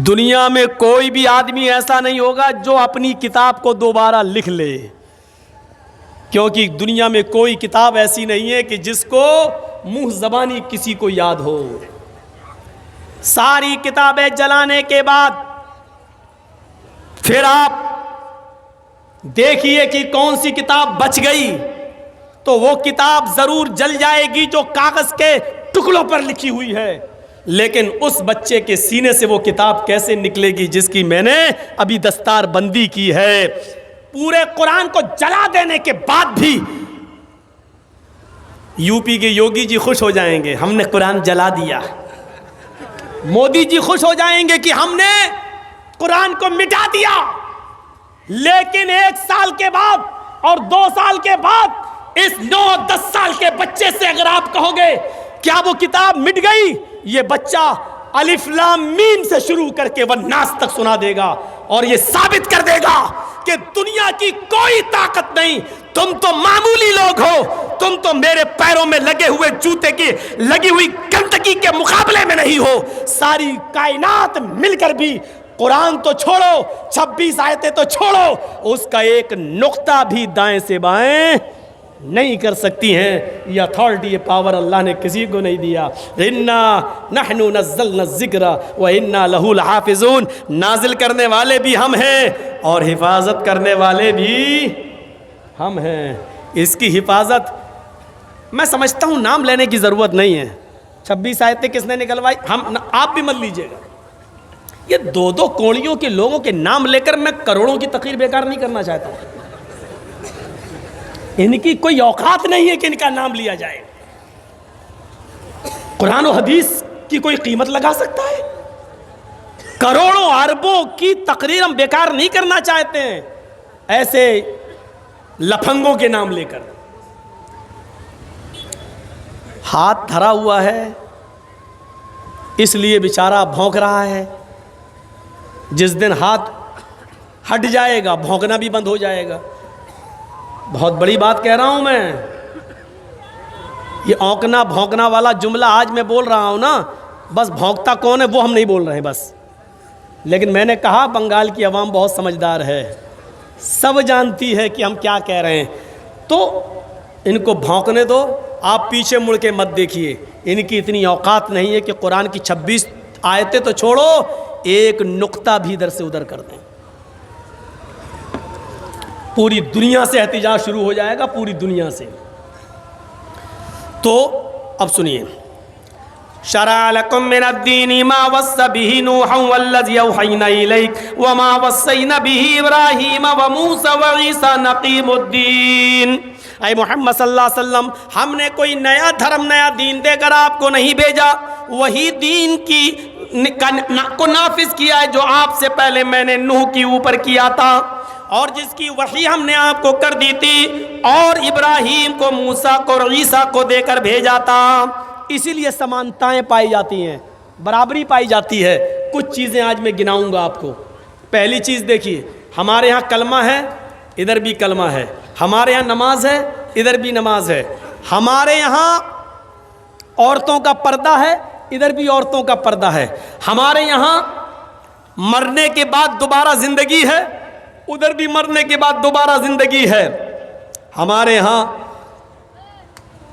दुनिया में कोई भी आदमी ऐसा नहीं होगा जो अपनी किताब को दोबारा लिख ले, क्योंकि दुनिया में कोई किताब ऐसी नहीं है कि जिसको मुंह जबानी किसी को याद हो। सारी किताबें जलाने के बाद फिर आप देखिए कि कौन सी किताब बच गई, तो वो किताब जरूर जल जाएगी जो कागज के टुकड़ों पर लिखी हुई है। लेकिन उस बच्चे के सीने से वो किताब कैसे निकलेगी जिसकी मैंने अभी दस्तार बंदी की है। पूरे कुरान को जला देने के बाद भी यूपी के योगी जी खुश हो जाएंगे, हमने कुरान जला दिया। मोदी जी खुश हो जाएंगे कि हमने कुरान को मिटा मिटा दिया। लेकिन 1 साल के बाद और 2 साल के बाद इस 9-10 साल के बच्चे से अगर आप कहोगे क्या वो किताब मिट गई, ये बच्चा अलिफ लाम मीम से शुरू करके व नास तक सुना देगा और ये साबित कर देगा कि दुनिया की कोई ताकत नहीं, तुम तो मामूली लोग हो, तुम तो मेरे पैरों में लगे हुए जूते की लगी हुई गंदगी के मुकाबले में नहीं हो। सारी कायनात मिलकर भी कुरान तो छोड़ो, 26 आयतें तो छोड़ो, उसका एक नुक्ता भी दाएं से बाएं नहीं कर सकती हैं। ये अथॉरिटी, ये पावर अल्लाह ने किसी को नहीं दिया। इन्ना नहनु नज़्ज़लना ज़िक्रा व इन्ना लहू लहाफ़िज़ून, नाजिल करने वाले भी हम हैं और हिफाजत करने वाले भी हम हैं। इसकी हिफाजत मैं समझता हूँ नाम लेने की ज़रूरत नहीं है। 26 आयतें किसने निकलवाई, आप भी मत लीजिएगा। ये 2-2 कोड़ियों के लोगों के नाम लेकर मैं करोड़ों की तकरीर बेकार नहीं करना चाहता। इनकी कोई औकात नहीं है कि इनका नाम लिया जाए। कुरान और हदीस की कोई कीमत लगा सकता है? करोड़ों अरबों की तकरीर हम बेकार नहीं करना चाहते हैं ऐसे लफंगों के नाम लेकर। हाथ धरा हुआ है इसलिए बेचारा भौंक रहा है। जिस दिन हाथ हट जाएगा भौंकना भी बंद हो जाएगा। बहुत बड़ी बात कह रहा हूं मैं। ये औंकना भौंकना वाला जुमला आज मैं बोल रहा हूं ना, बस भौंकता कौन है वो हम नहीं बोल रहे हैं बस। लेकिन मैंने कहा बंगाल की आवाम बहुत समझदार है, सब जानती है कि हम क्या कह रहे हैं, तो इनको भौंकने दो। आप पीछे मुड़ के मत देखिए, इनकी इतनी औकात नहीं है कि कुरान की 26 आयतें तो छोड़ो, एक नुक्ता भी इधर से उधर कर दें। पूरी दुनिया से एहतिजाज शुरू हो जाएगा, पूरी दुनिया से। तो अब सुनिए, शरअ लकुम मिनद्दीनि मा वस्सा बिही नूहन वल्लज़ी औहयना इलैक व मा वस्सैना बिही इब्राहीम व मूसा व ईसा नक़ीमुद्दीन। ऐ मोहम्मद सल्लल्लाहु अलैहि वसल्लम, हमने कोई नया धर्म नया दीन देकर आपको नहीं भेजा, वही दीन को नाफिज किया है जो आपसे पहले मैंने नूह के ऊपर किया था और जिसकी वही हमने आपको कर दी थी, और इब्राहीम को, मूसा को और ईसा को देकर भेजा था। इसीलिए समानताएं पाई जाती हैं, बराबरी पाई जाती है। कुछ चीज़ें आज मैं गिनाऊंगा आपको। पहली चीज़ देखिए, हमारे यहाँ कलमा है, इधर भी कलमा है। हमारे यहाँ नमाज है, इधर भी नमाज है। हमारे यहाँ औरतों का पर्दा है, इधर भी औरतों का पर्दा है। हमारे यहाँ मरने के बाद दोबारा ज़िंदगी है, उधर भी मरने के बाद दोबारा ज़िंदगी है। हमारे यहाँ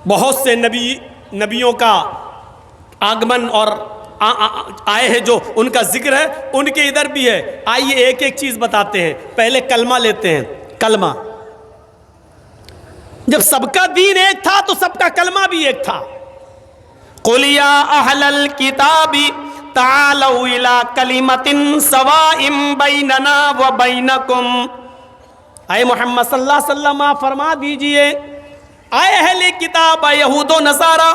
बहुत से नबियों का आगमन और आए हैं जो उनका जिक्र है, उनके इधर भी है। आइए एक एक चीज़ बताते हैं। पहले कलमा लेते हैं। कलमा, जब सबका दीन एक था तो सबका कलमा भी एक था। कुल या अहलल किताबी तालौ इला कलिमतिन सवाइम बैनना व बैनकुम। आए मोहम्मद सल्लल्लाहु अलैहि वसल्लम, आप फरमा दीजिए, आए अहले किताब, यहूदो नसारा,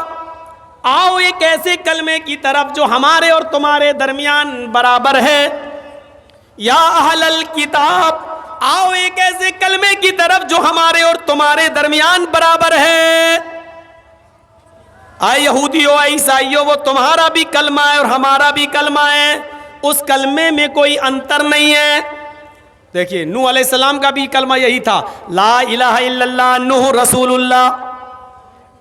आओ एक ऐसे कलमे की तरफ जो हमारे और तुम्हारे दरमियान बराबर है। या अहलल किताब, आओ एक ऐसे कलमे की तरफ जो हमारे और तुम्हारे दरमियान बराबर है। आए यहूदियों, आए ईसाइयों, वो तुम्हारा भी कलमा है और हमारा भी कलमा है, उस कलमे में कोई अंतर नहीं है। देखिए, नूह अलैहिस्सलाम का भी कलमा यही था, ला इलाहा इल्लल्लाह नूह रसूलुल्लाह।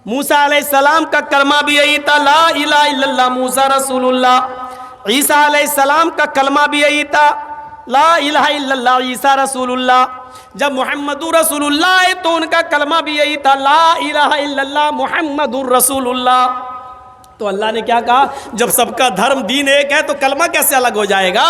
मूसा अलैहिस्सलाम का कलमा भी यही था, ला इलाहा इल्लल्लाह मूसा रसूलुल्लाह। ईसा अलैहिस्सलाम का कलमा भी यही था, ला इलाहा इल्लल्लाह ईसा रसूलुल्लाह। जब मुहम्मदुर रसूलुल्लाह है तो उनका कलमा भी यही था, ला इलाहा इल्लल्लाह मुहम्मदुर रसूलुल्लाह। तो अल्लाह ने क्या कहा, जब सबका धर्म दीन एक है तो कलमा कैसे अलग हो जाएगा।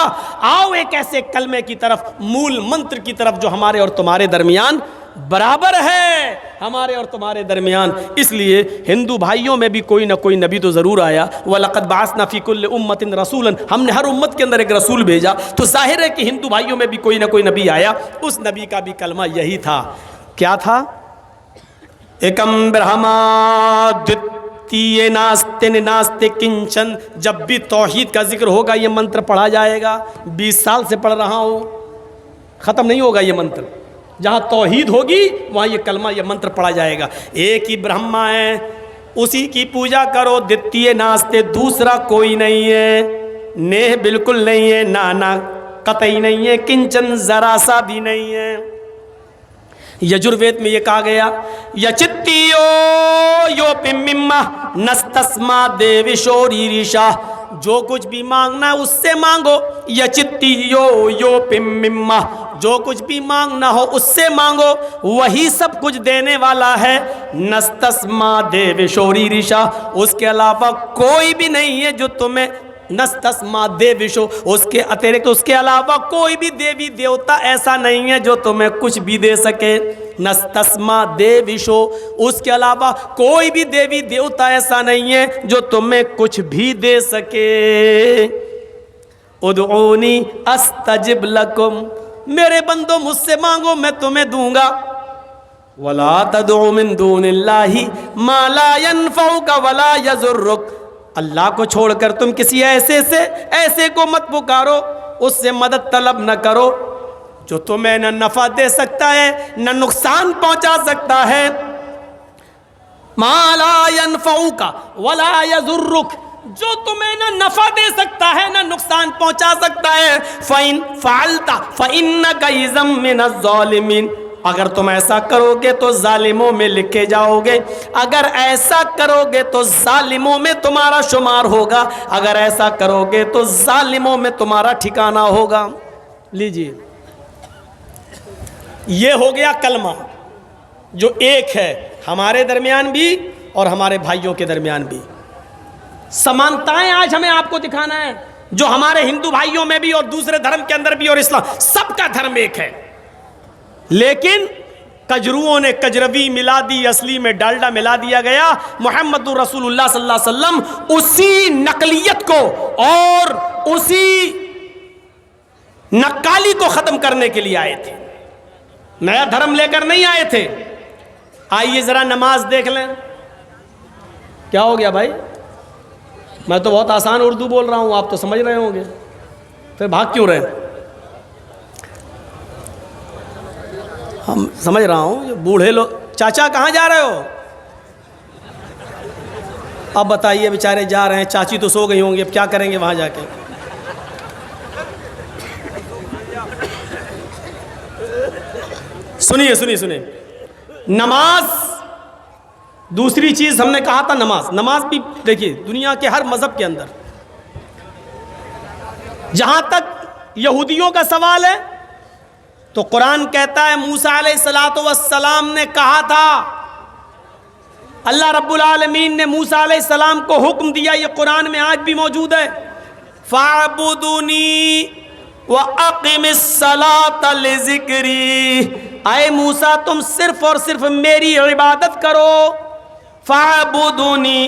आओ एक ऐसे कलमे की तरफ, मूल मंत्र की तरफ जो हमारे और तुम्हारे दरमियान बराबर है, हमारे और तुम्हारे दरमियान। इसलिए हिंदू भाइयों में भी कोई ना कोई नबी तो ज़रूर आया। वलक़द बअसना फ़ी कुल्लि उम्मतिन रसूलन, हमने हर उम्मत के अंदर एक रसूल भेजा। तो जाहिर है कि हिंदू भाइयों में भी कोई ना कोई नबी आया, उस नबी का भी कलमा यही था। क्या था? एकम ब्रह्मा द्वितीय नास्ते नास्ते किंचन। जब भी तौहीद का जिक्र होगा ये मंत्र पढ़ा जाएगा। 20 साल से पढ़ रहा हूँ, ख़त्म नहीं होगा ये मंत्र। जहाँ तौहीद होगी वहाँ ये कलमा, ये मंत्र पढ़ा जाएगा। एक ही ब्रह्मा है, उसी की पूजा करो, द्वितीय नास्ते, दूसरा कोई नहीं है, नेह बिल्कुल नहीं है, नाना कतई नहीं है, किंचन ज़रा सा भी नहीं है। यजुर्वेद में ये कहा गया, यचित्तियो यो पिम्मिम्मा नस्तस्मा देविशोरीरिशा, जो कुछ भी मांगना है उससे मांगो। यचित्तियो यो पिम्मिम्मा, जो कुछ भी मांगना हो उससे मांगो, वही सब कुछ देने वाला है। नस्तस्मा देविशोरीरिशा, उसके अलावा कोई भी नहीं है जो तुम्हें, नस्तस्मा देविशो, उसके अतिरिक्त, उसके अलावा कोई भी देवी देवता ऐसा नहीं है जो तुम्हें कुछ भी दे सके। नस्तस्मा देविशो, उसके अलावा कोई भी देवी देवता ऐसा नहीं है जो तुम्हें कुछ भी दे सके। उदऊनी अस्तजिब लकुम, मेरे बंदो मुझसे मांगो मैं तुम्हें दूंगा। वला तदउ मिन दूनिल्लाहि मा ला यनफउका वला यजुर्रुक, अल्लाह को छोड़कर तुम किसी ऐसे को मत पुकारो, उससे मदद तलब न करो जो तुम्हें न नफा दे सकता है न नुकसान पहुंचा सकता है। मा ला यनफउका वला यजुर्रुक, जो तुम्हें न नफा दे सकता है न नुकसान पहुंचा सकता है। फ़इन फ़अलता फ़इन्नका इज़म मिनज़ ज़ालिमीन, अगर तुम ऐसा करोगे तो जालिमों में लिखे जाओगे, अगर ऐसा करोगे तो जालिमों में तुम्हारा शुमार होगा, अगर ऐसा करोगे तो जालिमों में तुम्हारा ठिकाना होगा। लीजिए, ये हो गया कलमा जो एक है हमारे दरमियान भी और हमारे भाइयों के दरमियान भी। समानताएं आज हमें आपको दिखाना है, जो हमारे हिंदू भाइयों में भी और दूसरे धर्म के अंदर भी और इस्लाम, सबका धर्म एक है। लेकिन कजरुओं ने कजरवी मिला दी, असली में डालडा मिला दिया गया। मुहम्मदुर रसूलुल्लाह सल्लल्लाहु अलैहि वसल्लम उसी नकलियत को और उसी नक्काली को खत्म करने के लिए आए थे, नया धर्म लेकर नहीं आए थे। आइए जरा नमाज देख लें। क्या हो गया भाई? मैं तो बहुत आसान उर्दू बोल रहा हूं, आप तो समझ रहे होंगे, फिर भाग क्यों रहे? हम समझ रहा हूँ, जो बूढ़े लोग, चाचा कहाँ जा रहे हो? अब बताइए, बेचारे जा रहे हैं, चाची तो सो गई होंगी, अब क्या करेंगे वहाँ जाके? सुनिए सुनिए सुनिए, नमाज दूसरी चीज़ हमने कहा था। नमाज भी देखिए, दुनिया के हर मज़हब के अंदर, जहाँ तक यहूदियों का सवाल है तो कुरान कहता है मूसा अलैहिस्सलातु वस्सलाम ने कहा था, अल्लाह रब्बुल आलमीन ने मूसा अलैहिस्सलाम को हुक्म दिया, ये कुरान में आज भी मौजूद है, फ़अबुदूनी व अक़िमिस्सलाता लिज़िक्री, आए मूसा तुम सिर्फ और सिर्फ मेरी इबादत करो। फ़अबुदूनी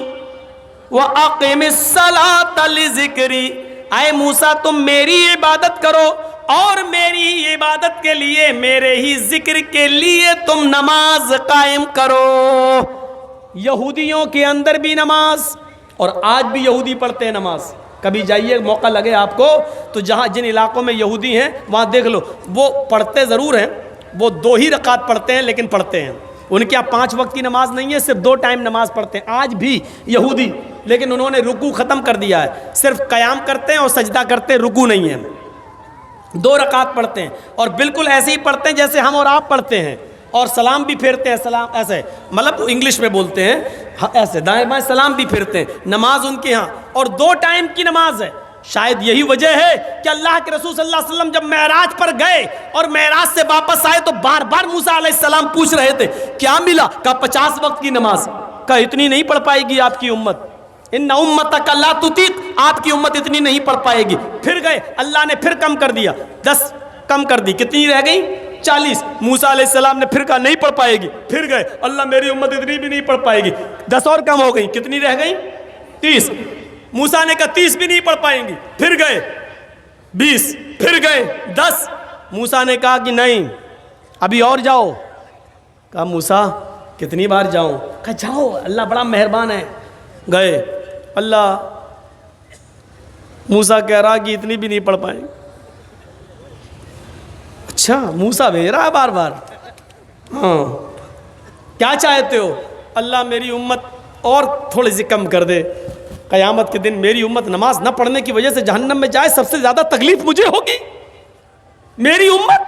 व अक़िमिस्सलाता लिज़िक्री, आए मूसा तुम मेरी इबादत करो और मेरी इबादत के लिए, मेरे ही जिक्र के लिए तुम नमाज कायम करो। यहूदियों के अंदर भी नमाज, और आज भी यहूदी पढ़ते हैं नमाज। कभी जाइए, मौका लगे आपको तो, जहाँ जिन इलाकों में यहूदी हैं वहाँ देख लो, वो पढ़ते ज़रूर हैं, वो 2 ही रकात पढ़ते हैं लेकिन पढ़ते हैं। उनके यहाँ 5 वक्त की नमाज नहीं है, सिर्फ 2 टाइम नमाज पढ़ते हैं आज भी यहूदी। लेकिन उन्होंने रुकू ख़त्म कर दिया है, सिर्फ क़याम करते हैं और सजदा करते हैं, रुकू नहीं है। 2 रकात पढ़ते हैं और बिल्कुल ऐसे ही पढ़ते हैं जैसे हम और आप पढ़ते हैं, और सलाम भी फेरते हैं, सलाम ऐसे, मतलब इंग्लिश में बोलते हैं ऐसे, दाएं बाएं सलाम भी फेरते हैं। नमाज उनके यहाँ, और 2 टाइम की नमाज है। शायद यही वजह है कि अल्लाह के रसूल सल्लल्लाहु अलैहि वसल्लम जब मेराज पर गए और मेराज से वापस आए तो बार बार मूसा अलैहिस्सलाम पूछ रहे थे क्या मिला? कहा 50 वक्त की नमाज। कहा इतनी नहीं पढ़ पाएगी आपकी उम्मत, इन्ना उम्मतक ला तुतीक, आपकी उम्मत इतनी नहीं पढ़ पाएगी। फिर गए, अल्लाह ने फिर कम कर दिया, 10 कम कर दी, कितनी रह गई? 40। मूसा अलैहिस्सलाम ने फिर कहा नहीं पढ़ पाएगी, फिर गए, अल्लाह मेरी उम्मत इतनी भी नहीं पढ़ पाएगी, 10 और कम हो गई, कितनी रह गई? 30। मूसा ने कहा 30 भी नहीं पढ़ पाएंगी, फिर गए 20, फिर गए 10। मूसा ने कहा कि नहीं अभी और जाओ। कहा मूसा कितनी बार जाऊं? कहा जाओ, अल्लाह बड़ा मेहरबान है। गए, अल्लाह मूसा कह रहा कि इतनी भी नहीं पढ़ पाएंगे। अच्छा मूसा भेज रहा है बार बार। हाँ, क्या चाहते हो? अल्लाह मेरी उम्मत और थोड़ी सी कम कर दे, क़यामत के दिन मेरी उम्मत नमाज न पढ़ने की वजह से जहन्नम में जाए, सबसे ज़्यादा तकलीफ मुझे होगी। मेरी उम्मत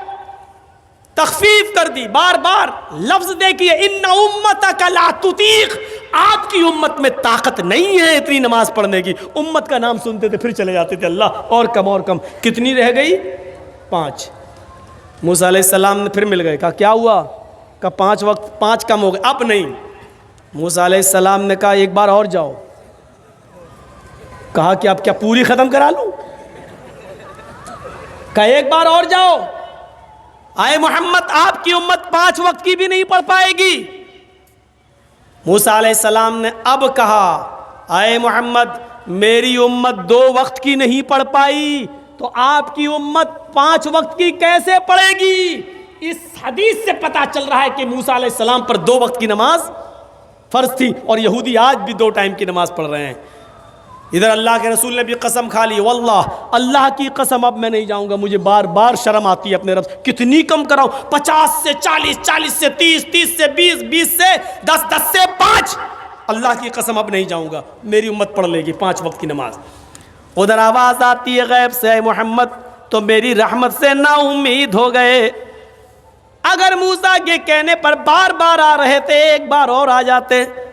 तखफीफ कर दी, बार बार लफ्ज देखिए, इन्ना उम्मतक ला तुतीक, आपकी उम्मत में ताकत नहीं है इतनी नमाज पढ़ने की। उम्मत का नाम सुनते थे फिर चले जाते थे, अल्लाह और कम और कम। कितनी रह गई? 5। मूसा अलैहिस्सलाम ने फिर मिल गए, कहा क्या हुआ? कहा 5 वक्त 5 कम हो गए। अब नहीं। मूसा अलैहिस्सलाम ने कहा एक बार और जाओ। कहा कि अब क्या पूरी खत्म करा लूं? कहा एक बार और जाओ। आए मोहम्मद, आपकी उम्मत 5 वक्त की भी नहीं पढ़ पाएगी। मूसा अलैहिस्सलाम ने अब कहा, आए मोहम्मद, मेरी उम्मत 2 वक्त की नहीं पढ़ पाई तो आपकी उम्मत 5 वक्त की कैसे पढ़ेगी? इस हदीस से पता चल रहा है कि मूसा अलैहिस्सलाम पर 2 वक्त की नमाज फर्ज थी, और यहूदी आज भी 2 टाइम की नमाज पढ़ रहे हैं। इधर अल्लाह के रसूल ने भी कसम खा ली, वल्लाह, अल्लाह की कसम अब मैं नहीं जाऊंगा, मुझे बार बार शर्म आती है अपने रब। कितनी कम कराऊं? 50 से 40, 40 से 30, 30 से 20, 20 से 10, 10 से 5। अल्लाह की कसम अब नहीं जाऊंगा, मेरी उम्मत पढ़ लेगी 5 वक्त की नमाज। उधर आवाज आती है गैब से, मोहम्मद तो मेरी रहमत से ना उम्मीद हो गए। अगर मूसा के कहने पर बार बार आ रहे थे, एक बार और आ जाते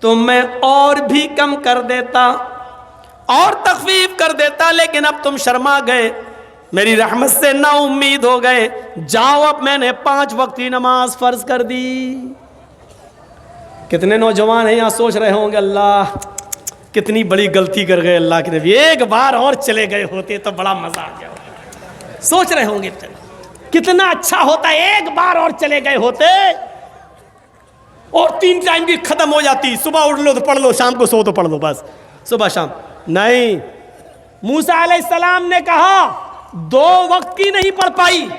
तो मैं और भी कम कर देता और तखफीफ कर देता, लेकिन अब तुम शर्मा गए, मेरी रहमत से ना उम्मीद हो गए। जाओ, अब मैंने 5 वक्त की नमाज फर्ज कर दी। कितने नौजवान हैं यहाँ सोच रहे होंगे, अल्लाह कितनी बड़ी गलती कर गए अल्लाह के नबी, एक बार और चले गए होते तो बड़ा मजा आ गया होता। सोच रहे होंगे कितना अच्छा होता, एक बार और चले गए होते और 3 टाइम की खत्म हो जाती। सुबह उठ लो तो पढ़ लो, शाम को सो तो पढ़ लो, बस सुबह शाम। नहीं, मूसा अलैहिस्सलाम ने कहा 2 वक्त की नहीं पढ़ पाई।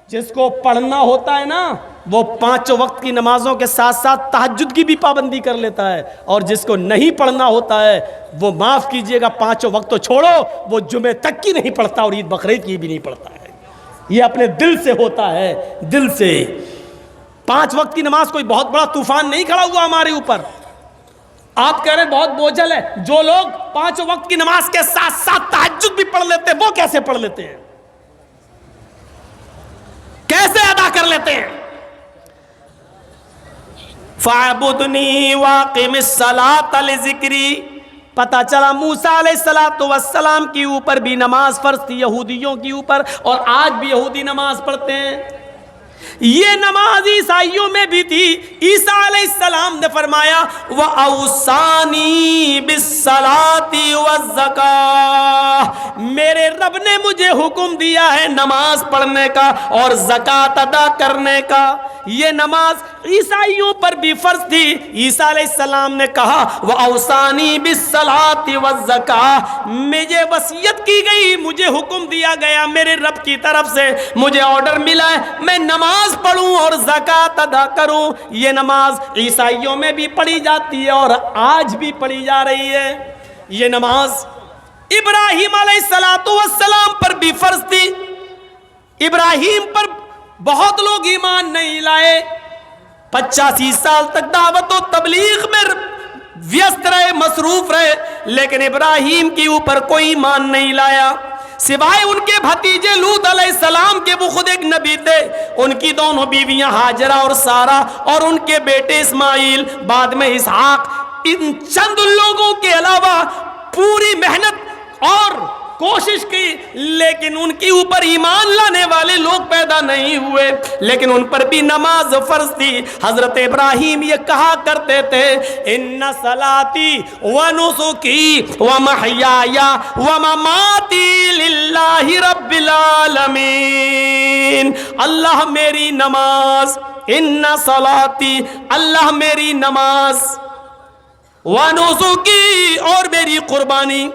जिसको पढ़ना होता है ना, वो 5 वक्त की नमाजों के साथ साथ तहज्जुद की भी पाबंदी कर लेता है, और जिसको नहीं पढ़ना होता है वो माफ़ कीजिएगा 5 वक्त तो छोड़ो, वो जुमे तक की नहीं पढ़ता और ईद बकरीद की भी नहीं पढ़ता है। ये अपने दिल से होता है, दिल से। 5 वक्त की नमाज कोई बहुत बड़ा तूफान नहीं खड़ा हुआ हमारे ऊपर। आप कह रहे हैं बहुत बोझल है। जो लोग 5 वक्त की नमाज के साथ साथ तहज्जुद भी पढ़ लेते हैं, वो कैसे पढ़ लेते हैं, कैसे अदा कर लेते हैं? फ़अब्दुनी वाक़िमिस सलात लिज़िक्री। पता चला मूसा अलैहिस्सलातु वस्सलाम के ऊपर भी नमाज फर्ज थी, यहूदियों के ऊपर, और आज भी यहूदी नमाज पढ़ते हैं। ये नमाज ईसाइयों में भी थी। ईसा अलैहिस्सलाम ने फरमाया, व औसानी बिस्सलाती वज़्ज़काह, मेरे रब ने मुझे हुक्म दिया है नमाज पढ़ने का और ज़कात अदा करने का। ये नमाज ईसाइयों पर भी फर्ज थी। ईसा अलैहिस्सलाम ने कहा, व औसानी बिस्सलाती वज़्ज़काह, मुझे वसीयत की गई, मुझे हुक्म दिया गया मेरे रब की तरफ से, मुझे ऑर्डर मिला है मैं नमाज पढ़ूं और ज़कात अदा करूं। ये नमाज ईसाइयों में भी पढ़ी जाती है और आज भी पढ़ी जा रही है। ये नमाज इब्राहीम अलैहिस्सलातु वस्सलाम पर भी फर्ज थी। इब्राहीम पर बहुत लोग ईमान नहीं लाए, 85 साल तक दावत और तबलीग में व्यस्त रहे, मसरूफ रहे, लेकिन इब्राहीम के ऊपर कोई ईमान नहीं लाया सिवाय उनके भतीजे लूत अलैहिस्सलाम के। वो खुद एक नबी थे। उनकी दोनों बीवियां हाजरा और सारा, और उनके बेटे इस्माइल, बाद में इसहाक। इन चंद लोगों के अलावा पूरी मेहनत और कोशिश की, लेकिन उनके ऊपर ईमान लाने वाले लोग पैदा नहीं हुए, लेकिन उन पर भी नमाज फर्ज थी। हजरत इब्राहीम ये कहा करते थे, इन्ना सलाती व नुसुकी व महयाया व ममाती लिल्लाहि रब्बिल आलमीन। अल्लाह मेरी नमाज, इन्ना सलाती, अल्लाह मेरी नमाज, व नुसुकी, और मेरी कुर्बानी,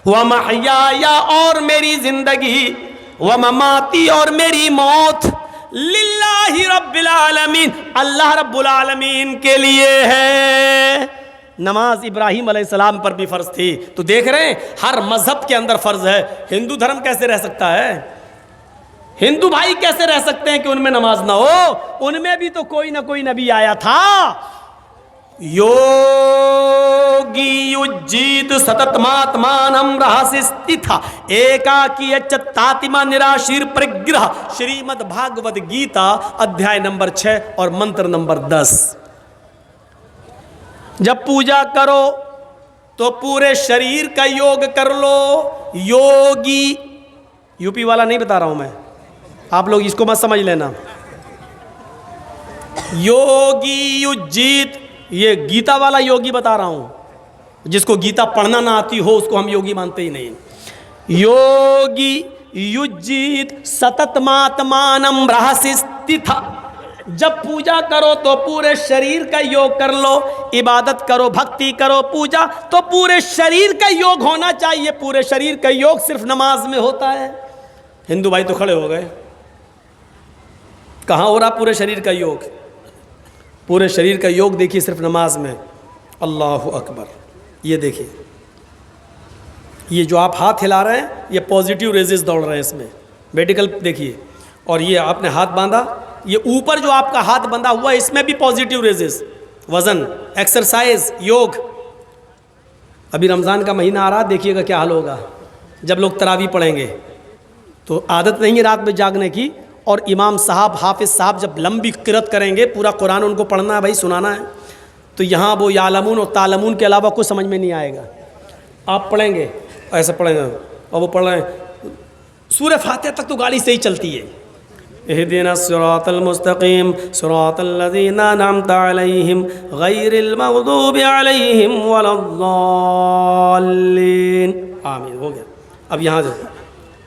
व महयाया, और मेरी जिंदगी, व ममाती, और मेरी मौत, लिल्लाहि रब्बिल आलमीन, अल्लाह रब्बुल आलमीन के लिए है। नमाज इब्राहीम अलैहिस्सलाम पर भी फ़र्ज थी। तो देख रहे हैं हर मज़हब के अंदर फ़र्ज है। हिंदू धर्म कैसे रह सकता है? हिंदू भाई कैसे रह सकते हैं कि उनमें नमाज ना हो? उनमें भी तो कोई ना कोई नबी आया था। योगी युज्जीत सततमात्मानं रहस्य स्थिता एकाकी तातिमा निराशीर परिग्रह। श्रीमद् भागवत गीता अध्याय नंबर 6 और मंत्र नंबर 10। जब पूजा करो तो पूरे शरीर का योग कर लो। योगी, यूपी वाला नहीं बता रहा हूं मैं, आप लोग इसको मत समझ लेना। योगी युज्जीत, ये गीता वाला योगी बता रहा हूं। जिसको गीता पढ़ना ना आती हो उसको हम योगी मानते ही नहीं। योगी युज्जीत सततमात्मानं रहस्य स्थिता। जब पूजा करो तो पूरे शरीर का योग कर लो। इबादत करो, भक्ति करो, पूजा तो पूरे शरीर का योग होना चाहिए। पूरे शरीर का योग सिर्फ नमाज में होता है। हिंदू भाई तो खड़े हो गए, कहाँ हो रहा पूरे शरीर का योग? पूरे शरीर का योग देखिए सिर्फ नमाज में। अल्लाहु अकबर। ये देखिए, ये जो आप हाथ हिला रहे हैं ये पॉजिटिव रेजेस दौड़ रहे हैं इसमें, मेडिकल देखिए। और ये आपने हाथ बांधा, ये ऊपर जो आपका हाथ बंधा हुआ इसमें भी पॉजिटिव रेजेस। वजन, एक्सरसाइज, योग। अभी रमज़ान का महीना आ रहा, देखिएगा क्या हाल होगा जब लोग तरावी पढ़ेंगे। तो आदत नहीं है रात में जागने की, और इमाम साहब, हाफिज़ साहब जब लंबी किरत करेंगे, पूरा कुरान उनको पढ़ना है भाई, सुनाना है, तो यहाँ वो यालमून और तालमून के अलावा कुछ समझ में नहीं आएगा। आप पढ़ेंगे, ऐसे पढ़ेंगे, और वो पढ़ रहे हैं सूरह फातिहा तक तो गाड़ी से ही चलती है। इहदिना सिरातल मुस्तकीम सिरातल लज़ीना अनअमता अलैहिम गैरिल मग़दूबि अलैहिम वलद्दाल्लीन। आमीन, हो गया। अब यहाँ से,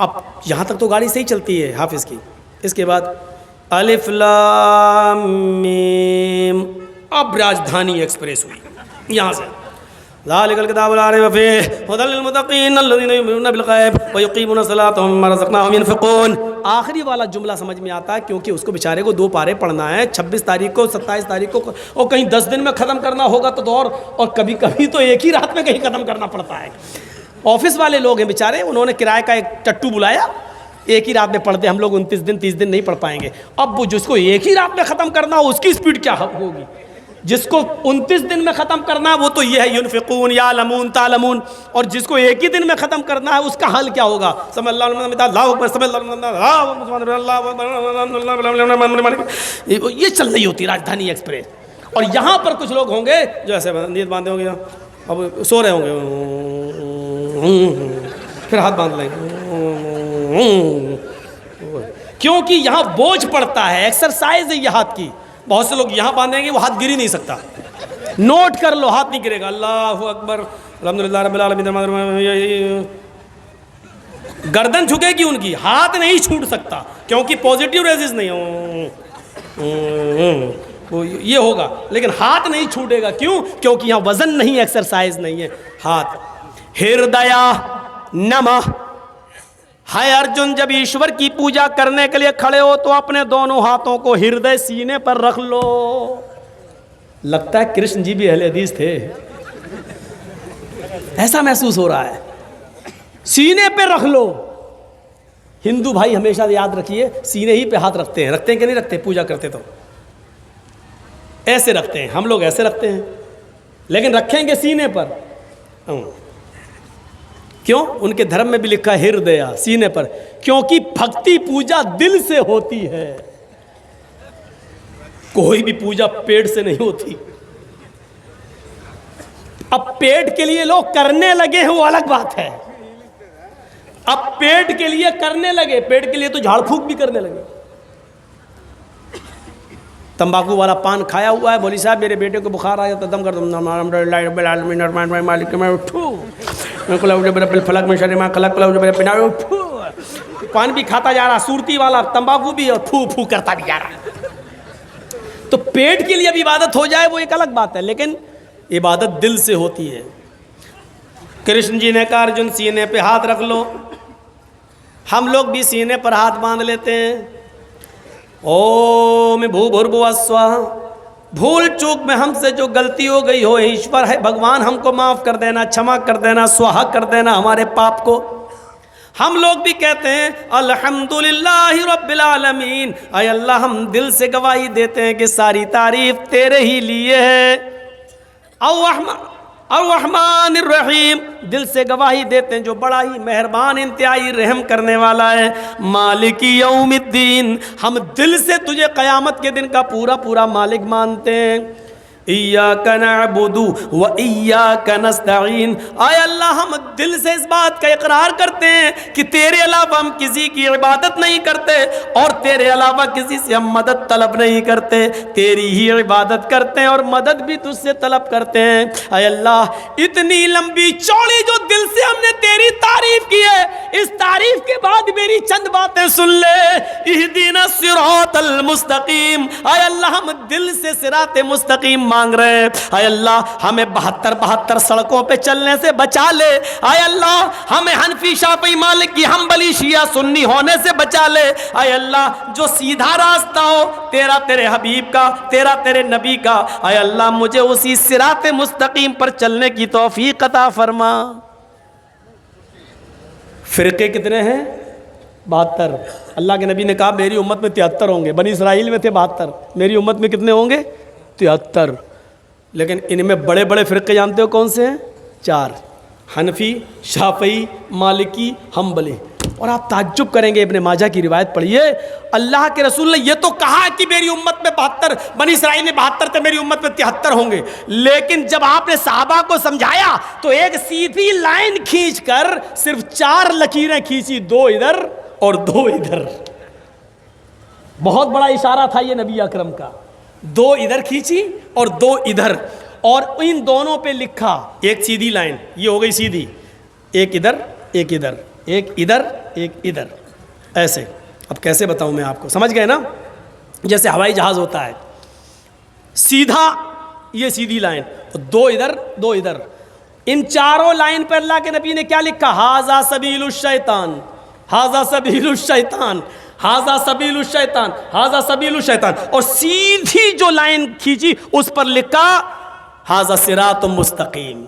अब यहाँ तक तो गाड़ी से ही चलती है हाफिज़ की। इसके बाद अलिफ लाम मीम, अब राजधानी एक्सप्रेस हुई यहाँ से। ज़ालिकल किताबु ला रैब फ़ीहि हुदल लिल मुत्तक़ीन अल्लज़ीना युमिनूना बिल ग़ैब व युक़ीमूना स-सलाता व मिम्मा रज़क़नाहुम यunफ़िक़ून। आखिरी वाला जुमला समझ में आता है क्योंकि उसको बेचारे को 2 पारे पढ़ना है, 26 तारीख को, 27 तारीख को, और कहीं 10 दिन में ख़त्म करना होगा तो और कभी कभी तो एक ही रात में कहीं ख़त्म करना पड़ता है। ऑफिस वाले लोग हैं बेचारे, उन्होंने किराए का एक टट्टू बुलाया, एक ही रात में पढ़ते। हम लोग 29 दिन 30 दिन नहीं पढ़ पाएंगे। अब वो जिसको एक ही रात में ख़त्म करना हो उसकी स्पीड क्या होगी? जिसको 29 दिन में ख़त्म करना है वो तो ये है युनफ़िक़ून, यालमून, तालमून। और जिसको एक ही दिन में ख़त्म करना है उसका हल क्या होगा? ये चल रही होती राजधानी एक्सप्रेस। और यहाँ पर कुछ लोग होंगे जो ऐसे नींद बांधे होंगे, अब सो रहे होंगे, फिर हाथ बांध लेंगे, क्योंकि यहाँ बोझ पड़ता है, एक्सरसाइज है ये हाथ की। बहुत से लोग यहाँ बांधेंगे, वो हाथ गिर ही नहीं सकता। नोट कर लो, हाथ नहीं गिरेगा। अल्लाहु अकबर, अल्हम्दुलिल्लाह रब्बिल आलमीन। गर्दन झुकेगी उनकी, हाथ नहीं छूट सकता क्योंकि पॉजिटिव रेजिस नहीं हो। ये होगा, लेकिन हाथ नहीं छूटेगा। क्यों? क्योंकि यहाँ वजन नहीं, एक्सरसाइज नहीं है। हाथ हृदय नमः। हाय अर्जुन, जब ईश्वर की पूजा करने के लिए खड़े हो तो अपने दोनों हाथों को हृदय सीने पर रख लो। लगता है कृष्ण जी भी अहले हदीस थे, ऐसा महसूस हो रहा है। सीने पे रख लो। हिंदू भाई हमेशा याद रखिए, सीने ही पे हाथ रखते हैं कि नहीं रखते? पूजा करते तो ऐसे रखते हैं, हम लोग ऐसे रखते हैं, लेकिन रखेंगे सीने पर। क्यों? उनके धर्म में भी लिखा है हृदय, सीने पर, क्योंकि भक्ति पूजा दिल से होती है। कोई भी पूजा पेट से नहीं होती। अब पेट के लिए लोग करने लगे हैं, वो अलग बात है। अब पेट के लिए करने लगे, पेट के लिए तो झाड़ फूक भी करने लगे। तंबाकू वाला पान खाया हुआ है, बोली साहब मेरे बेटे को बुखार आया तो दम कर दो, पान भी खाता जा रहा, सुरती वाला तंबाकू भी, और फू फू करता भी जा रहा। तो पेट के लिए अब इबादत हो जाए वो एक अलग बात है, लेकिन इबादत दिल से होती है। कृष्ण जी ने कहा अर्जुन सीने पे हाथ रख लो। हम लोग भी सीने पर हाथ बांध लेते हैं। ओम भूर्भुवः स्वः। भूल चूक में हमसे जो गलती हो गई हो, ईश्वर है भगवान हमको माफ़ कर देना, क्षमा कर देना, स्वाहा कर देना हमारे पाप को। हम लोग भी कहते हैं अल्हम्दुलिल्लाहि रब्बिल आलमीन। आय अल्लाह, हम दिल से गवाही देते हैं कि सारी तारीफ तेरे ही लिए है। अर्रहमानिर रहीम, दिल से गवाही देते हैं जो बड़ा ही मेहरबान इंतहाई रहम करने वाला है। मालिकी यौमिद्दीन, हम दिल से तुझे क़यामत के दिन का पूरा पूरा मालिक मानते हैं। इय्याका नअबुदु व इय्याका नस्तईन, आय अल्लाह, हम दिल से इस बात का इकरार करते हैं कि तेरे अलावा हम किसी की इबादत नहीं करते और तेरे अलावा किसी से हम मदद तलब नहीं करते, तेरी ही इबादत करते हैं और मदद भी तुझसे तलब करते हैं। आय अल्लाह, इतनी लंबी चौड़ी जो दिल से हमने तेरी तारीफ की है, इस तारीफ के बाद मेरी चंद बातें सुन ले। इहदिना सिरातल मुस्तकीम, आय अल्लाह, हम दिल से सिराते मुस्तकीम मांग रहे हैं। आय अल्लाह, हमें 72 सड़कों पे चलने से बचा ले। आय अल्लाह, हमें हनफी, शाफी, मालिकी, हम्बली, शिया, सुन्नी होने से बचा ले। आय अल्लाह, जो सीधा रास्ता हो तेरा, तेरे हबीब का, तेरा तेरे नबी का, आय अल्लाह, मुझे उसी सिराते मुस्तकीम पर चलने की तौफीक अता फरमा। फिरके कितने हैं? 72। अल्लाह के नबी ने कहा मेरी उम्मत में 73 होंगे। बनी इसराइल में थे 72, मेरी उम्मत में कितने होंगे? 73। लेकिन इनमें बड़े बड़े फ़िरक़े जानते हो कौन से हैं? 4, हनफी, शाफ़ई, मालिकी, हम्बली। और आप ताज्जुब करेंगे, इब्ने माजा की रिवायत पढ़िए, अल्लाह के रसूल ने ये तो कहा कि मेरी उम्मत में 72, बनी इसराइल में 72 थे, मेरी उम्मत में 73 होंगे। लेकिन जब आपने सहाबा को समझाया तो एक सीधी लाइन खींचकर सिर्फ 4 लकीरें खींची, 2 इधर और 2 इधर। बहुत बड़ा इशारा था ये नबी अकरम का। 2 इधर खींची और 2 इधर, और इन दोनों पे लिखा एक सीधी लाइन, ये हो गई सीधी, एक इधर एक इधर, एक इधर एक इधर, ऐसे। अब कैसे बताऊं मैं आपको, समझ गए ना? जैसे हवाई जहाज होता है, सीधा ये सीधी लाइन, 2 इधर 2 इधर। इन चारों लाइन पर अल्लाह के नबी ने क्या लिखा? हाजा सबीलुश शैतान, हाजा सबीलुश शैतान, हाजा सबीलुश शैतान, हाजा सबीलुश शैतान। और सीधी जो लाइन खींची उस पर लिखा हाजा सिरातुम मुस्तकीम,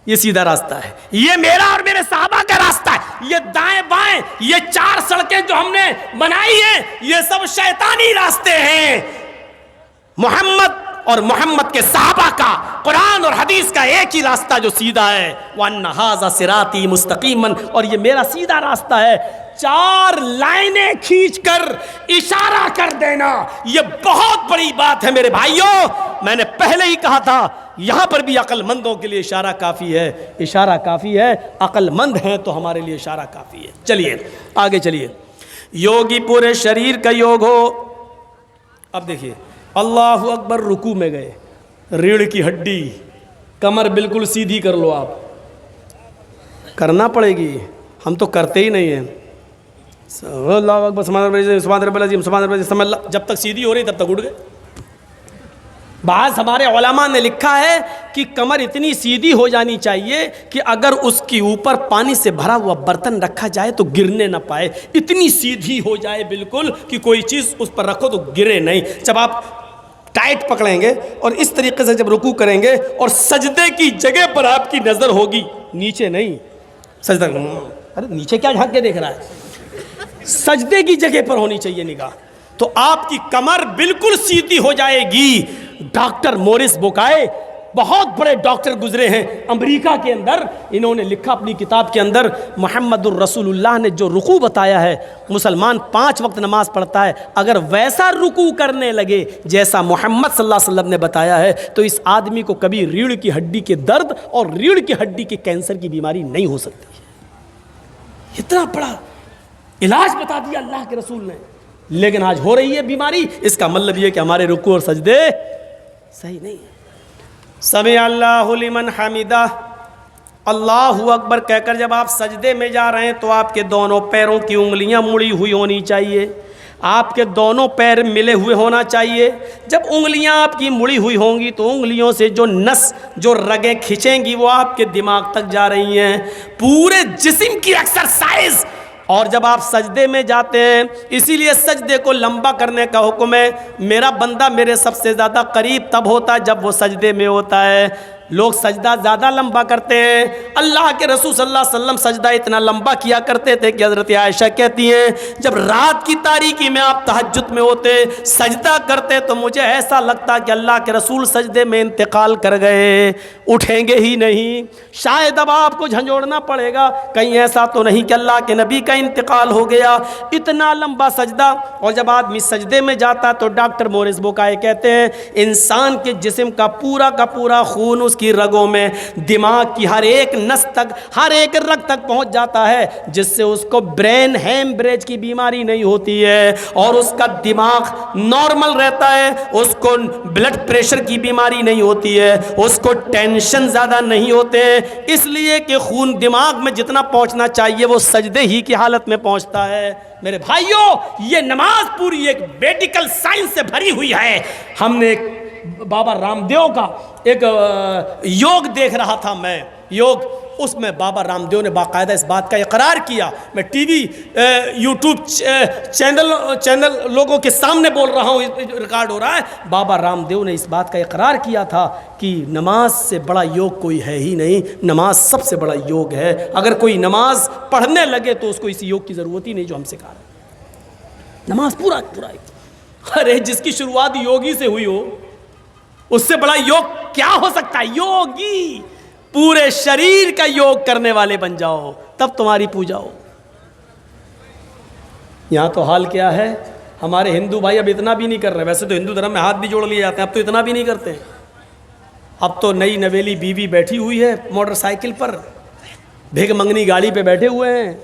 ये सीधा रास्ता है, ये मेरा और मेरे साहबा का रास्ता है। ये दाएं बाएं, ये 4 सड़कें जो हमने बनाई हैं, ये सब शैतानी रास्ते हैं। मोहम्मद और मोहम्मद के साहबा का, कुरान और हदीस का एक ही रास्ता जो सीधा है, वन्ना हाजा सिराती मुस्तकीमन, और ये मेरा सीधा रास्ता है। 4 लाइनें खींचकर इशारा कर देना, ये बहुत बड़ी बात है मेरे भाइयों। मैंने पहले ही कहा था, यहां पर भी अक्लमंदों के लिए इशारा काफी है, इशारा काफी है। अक्लमंद हैं तो हमारे लिए इशारा काफी है। चलिए आगे चलिए। योगी पूरे शरीर का योग हो। अब देखिए, अल्लाहु अकबर, रुकू में गए, रीढ़ की हड्डी, कमर बिल्कुल सीधी कर लो। आप करना पड़ेगी, हम तो करते ही नहीं हैं। अल्लाहु अकबर, सुभान रब्बिल अज़ीम, सुभान रब्बिल अज़ीम, जब तक सीधी हो रही तब तक उठ गए। बाज़ हमारे उलमा ने लिखा है कि कमर इतनी सीधी हो जानी चाहिए कि अगर उसके ऊपर पानी से भरा हुआ बर्तन रखा जाए तो गिरने ना पाए, इतनी सीधी हो जाए बिल्कुल कि कोई चीज़ उस पर रखो तो गिरे नहीं। जब आप टाइट पकड़ेंगे और इस तरीके से जब रुकू करेंगे और सजदे की जगह पर आपकी नज़र होगी, नीचे नहीं, सजदा, अरे नीचे क्या झांक के देख रहा है, सजदे की जगह पर होनी चाहिए निगाह, तो आपकी कमर बिल्कुल सीधी हो जाएगी। डॉक्टर मोरिस बुकाए, बहुत बड़े डॉक्टर गुजरे हैं अमेरिका के अंदर, इन्होंने लिखा अपनी किताब के अंदर, मुहम्मदुर रसूलुल्लाह ने जो रुकू बताया है, मुसलमान 5 वक्त नमाज पढ़ता है, अगर वैसा रुकू करने लगे जैसा मोहम्मद सल्लल्लाहु अलैहि वसल्लम ने बताया है, तो इस आदमी को कभी रीढ़ की हड्डी के दर्द और रीढ़ की हड्डी के कैंसर की बीमारी नहीं हो सकती है। इतना बड़ा इलाज बता दिया अल्लाह के रसूल ने, लेकिन आज हो रही है बीमारी। इसका मतलब ये कि हमारे रुकू और सजदे सही नहीं है। समी अल्लाहु लिमन हमिदा, अल्लाहु अकबर कहकर जब आप सजदे में जा रहे हैं तो आपके दोनों पैरों की उंगलियां मुड़ी हुई होनी चाहिए, आपके दोनों पैर मिले हुए होना चाहिए। जब उंगलियां आपकी मुड़ी हुई होंगी तो उंगलियों से जो नस, जो रगें खिंचेंगी वो आपके दिमाग तक जा रही हैं, पूरे जिस्म की एक्सरसाइज। और जब आप सजदे में जाते हैं, इसीलिए सजदे को लंबा करने का हुक्म है। मेरा बंदा मेरे सबसे ज़्यादा करीब तब होता है जब वो सजदे में होता है। लोग सजदा ज़्यादा लंबा करते हैं। अल्लाह के रसूल सल्लल्लाहु अलैहि वसल्लम सजदा इतना लंबा किया करते थे कि हज़रत आयशा कहती हैं जब रात की तारीकी में आप तहज्जुद में होते, सजदा करते, तो मुझे ऐसा लगता कि अल्लाह के रसूल सजदे में इंतकाल कर गए, उठेंगे ही नहीं। शायद अब आपको झंझोड़ना पड़ेगा, कहीं ऐसा तो नहीं कि अल्लाह के नबी का इंतकाल हो गया। इतना लंबा सजदा। और जब आदमी सजदे में जाता तो डॉक्टर मोरिस बुकाय कहते हैं इंसान के जिस्म का पूरा खून उसकी रगों में, दिमाग की हर एक नस तक, हर एक रग तक पहुंच जाता है, जिससे उसको ब्रेन हेमरेज की बीमारी नहीं होती है और उसका दिमाग नॉर्मल रहता है, उसको ब्लड प्रेशर की बीमारी नहीं होती है, उसको टेंशन ज़्यादा नहीं होते, इसलिए कि खून दिमाग में जितना पहुंचना चाहिए वो सजदे ही की हालत में पहुंचता है। मेरे भाइयों, ये नमाज पूरी एक मेडिकल साइंस से भरी हुई है। हमने एक बाबा रामदेव का एक योग देख रहा था मैं, योग, उसमें बाबा रामदेव ने बाकायदा इस बात का इकरार किया। मैं टीवी यूट्यूब चैनल लोगों के सामने बोल रहा हूँ, रिकॉर्ड हो रहा है। बाबा रामदेव ने इस बात का इकरार किया था कि नमाज से बड़ा योग कोई है ही नहीं, नमाज सबसे बड़ा योग है। अगर कोई नमाज पढ़ने लगे तो उसको इस योग की ज़रूरत ही नहीं जो हम सिखा रहे हैं। नमाज पूरा अरे जिसकी शुरुआत योगी से हुई हो, उससे बड़ा योग क्या हो सकता है? योगी, पूरे शरीर का योग करने वाले बन जाओ, तब तुम्हारी पूजा हो। यहां तो हाल क्या है, हमारे हिंदू भाई अब इतना भी नहीं कर रहे। वैसे तो हिंदू धर्म में हाथ भी जोड़ लिए जाते हैं, अब तो इतना भी नहीं करते। अब तो नई नवेली बीवी बैठी हुई है मोटरसाइकिल पर, भिग मंगनी गाड़ी पे बैठे हुए हैं,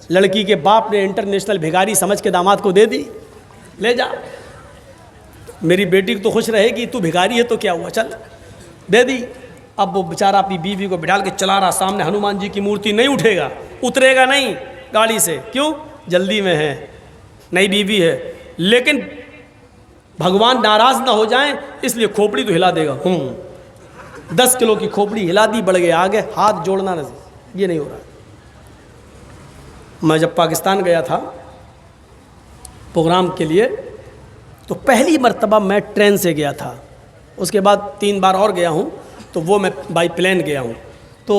लड़की के बाप ने इंटरनेशनल भिखारी समझ के दामाद को दे दी, ले जा, मेरी बेटी तो खुश रहेगी, तू भिखारी है तो क्या हुआ, चल दे दी। अब वो बेचारा अपनी बीवी को बिठाल के चला रहा, सामने हनुमान जी की मूर्ति, नहीं उठेगा, उतरेगा नहीं गाड़ी से, क्यों? जल्दी में है, नई बीवी है। लेकिन भगवान नाराज ना हो जाएं इसलिए खोपड़ी तो हिला देगा। 10 किलो की खोपड़ी हिला दी, बढ़ गए आगे, हाथ जोड़ना नहीं, ये नहीं हो रहा। मैं जब पाकिस्तान गया था प्रोग्राम के लिए, तो पहली मर्तबा मैं ट्रेन से गया था, उसके बाद 3 बार और गया हूँ, तो वो मैं बाई प्लेन गया हूँ। तो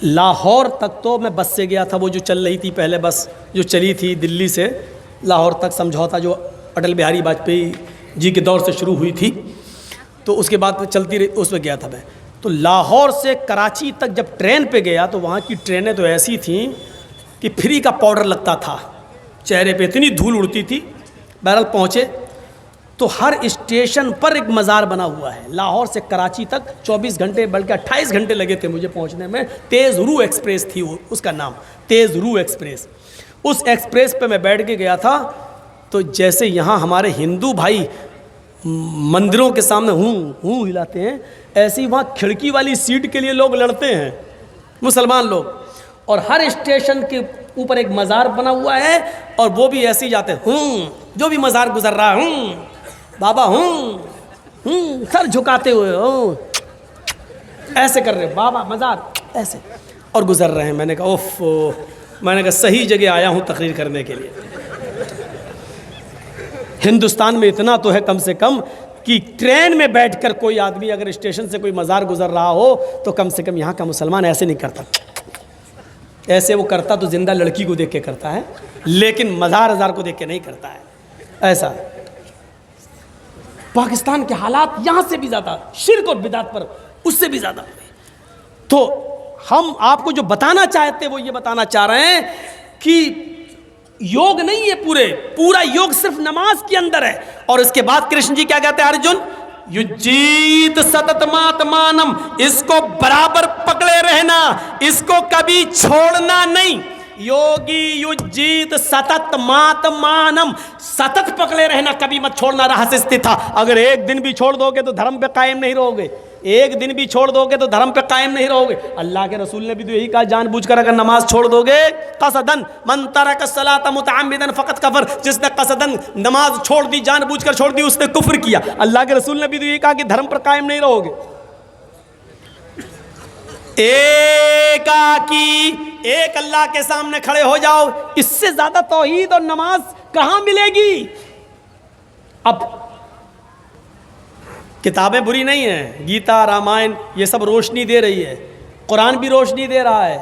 लाहौर तक तो मैं बस से गया था, वो जो चल रही थी पहले बस जो चली थी दिल्ली से लाहौर तक, समझौता जो अटल बिहारी वाजपेयी जी के दौर से शुरू हुई थी, तो उसके बाद चलती रही, उसमें गया था मैं। तो लाहौर से कराची तक जब ट्रेन पे गया तो वहाँ की ट्रेनें तो ऐसी थीं कि फ्री का पाउडर लगता था चेहरे पे, इतनी धूल उड़ती थी। बहरहाल पहुँचे तो हर स्टेशन पर एक मज़ार बना हुआ है। लाहौर से कराची तक 24 घंटे बल्कि 28 घंटे लगे थे मुझे पहुंचने में। तेज़ रू एक्सप्रेस थी वो, उसका नाम तेज़ रू एक्सप्रेस। उस एक्सप्रेस पे मैं बैठ के गया था, तो जैसे यहाँ हमारे हिंदू भाई मंदिरों के सामने हूँ हिलाते हैं, ऐसे ही वहाँ खिड़की वाली सीट के लिए लोग लड़ते हैं मुसलमान लोग। और हर स्टेशन के ऊपर एक मज़ार बना हुआ है, और वो भी ऐसे ही जाते हैं, जो भी मज़ार गुजर रहा है, बाबा सर झुकाते हुए ऐसे कर रहे, बाबा मज़ार ऐसे, और गुजर रहे हैं। मैंने कहा ओफ, मैंने कहा सही जगह आया हूँ तकरीर करने के लिए। हिंदुस्तान में इतना तो है कम से कम कि ट्रेन में बैठकर कोई आदमी अगर स्टेशन से कोई मज़ार गुजर रहा हो तो कम से कम यहाँ का मुसलमान ऐसे नहीं करता। ऐसे वो करता तो जिंदा लड़की को देख के करता है, लेकिन मज़ार को देख के नहीं करता है। ऐसा पाकिस्तान के हालात यहाँ से भी ज़्यादा शिर्क और बिदात पर, उससे भी ज़्यादा। तो हम आपको जो बताना चाहते हैं वो ये बताना चाह रहे हैं कि योग नहीं है, पूरा योग सिर्फ नमाज के अंदर है। और इसके बाद कृष्ण जी क्या कहते हैं, अर्जुन युजीत सततमात्मानम, इसको बराबर पकड़े रहना, इसको कभी छोड़ना नहीं। योगी युजीत सततमात्मानम, सतत पकड़े रहना, कभी मत छोड़ना, रहस्य स्थित था। अगर एक दिन भी छोड़ दोगे तो धर्म पे कायम नहीं रहोगे, एक दिन भी छोड़ दोगे तो धर्म पे कायम नहीं रहोगे। अल्लाह के रसूल ने भी तो यही कहा, जानबूझकर अगर नमाज छोड़ दोगे, कसदन मन तरक सलात मुतअम्मिदन फकत कफर, जिसने कसदन नमाज छोड़ दी, जानबूझकर छोड़ दी, उसने कुफ्र किया। अल्लाह के रसूल ने भी तो यही कहा कि धर्म पर कायम नहीं रहोगे। एक अल्लाह के सामने खड़े हो जाओ, इससे ज्यादा तौहीद और नमाज कहां मिलेगी। अब किताबें बुरी नहीं हैं, गीता रामायण ये सब रोशनी दे रही है, कुरान भी रोशनी दे रहा है।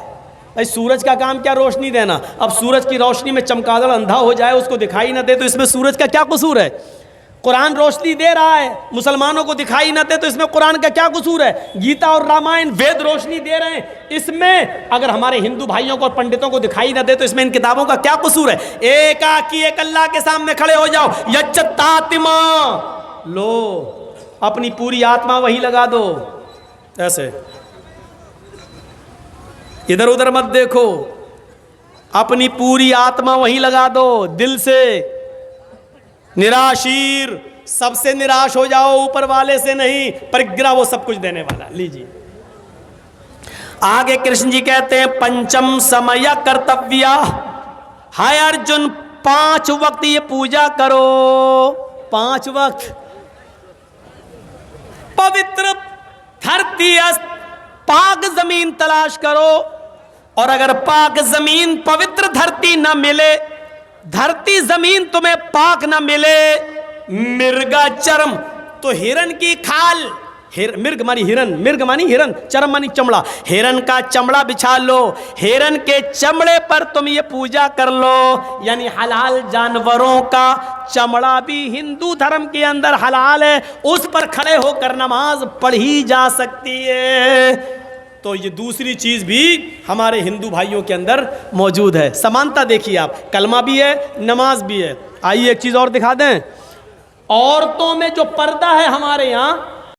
भाई सूरज का काम क्या रोशनी देना, अब सूरज की रोशनी में चमगादड़ अंधा हो जाए, उसको दिखाई ना दे, तो इसमें सूरज का क्या कसूर है? कुरान रोशनी दे रहा है, मुसलमानों को दिखाई ना दे, तो इसमें कुरान का क्या कसूर है? गीता और रामायण वेद रोशनी दे रहे हैं, इसमें अगर हमारे हिंदू भाइयों को और पंडितों को दिखाई ना दे, तो इसमें इन किताबों का क्या कसूर है? एक अल्लाह के सामने खड़े हो जाओ, यज्जतातिमा लो, अपनी पूरी आत्मा वही लगा दो, ऐसे इधर उधर मत देखो, अपनी पूरी आत्मा वहीं लगा दो, दिल से निराशीर, सबसे निराश हो जाओ, ऊपर वाले से नहीं, परिग्रह वो सब कुछ देने वाला। लीजिए आगे कृष्ण जी कहते हैं पंचम समय कर्तव्य, हाय अर्जुन 5 वक्त ये पूजा करो, 5 वक्त। पवित्र धरती पाक जमीन तलाश करो, और अगर पाक जमीन पवित्र धरती न मिले, धरती जमीन तुम्हें पाक न मिले, मिर्गा चर्म, तो हिरन की खाल, मिर्ग मानी हिरन, मिर्ग मानी हिरन, चर्म मानी चमड़ा, हिरन का चमड़ा बिछा लो, हिरन के चमड़े पर तुम ये पूजा कर लो। यानी हलाल जानवरों का चमड़ा भी हिंदू धर्म के अंदर हलाल है, उस पर खड़े होकर नमाज पढ़ी जा सकती है। तो ये दूसरी चीज भी हमारे हिंदू भाइयों के अंदर मौजूद है। समानता देखिए आप, कलमा भी है, नमाज भी है। आइए एक चीज और दिखा दें, औरतों में जो पर्दा है हमारे यहाँ,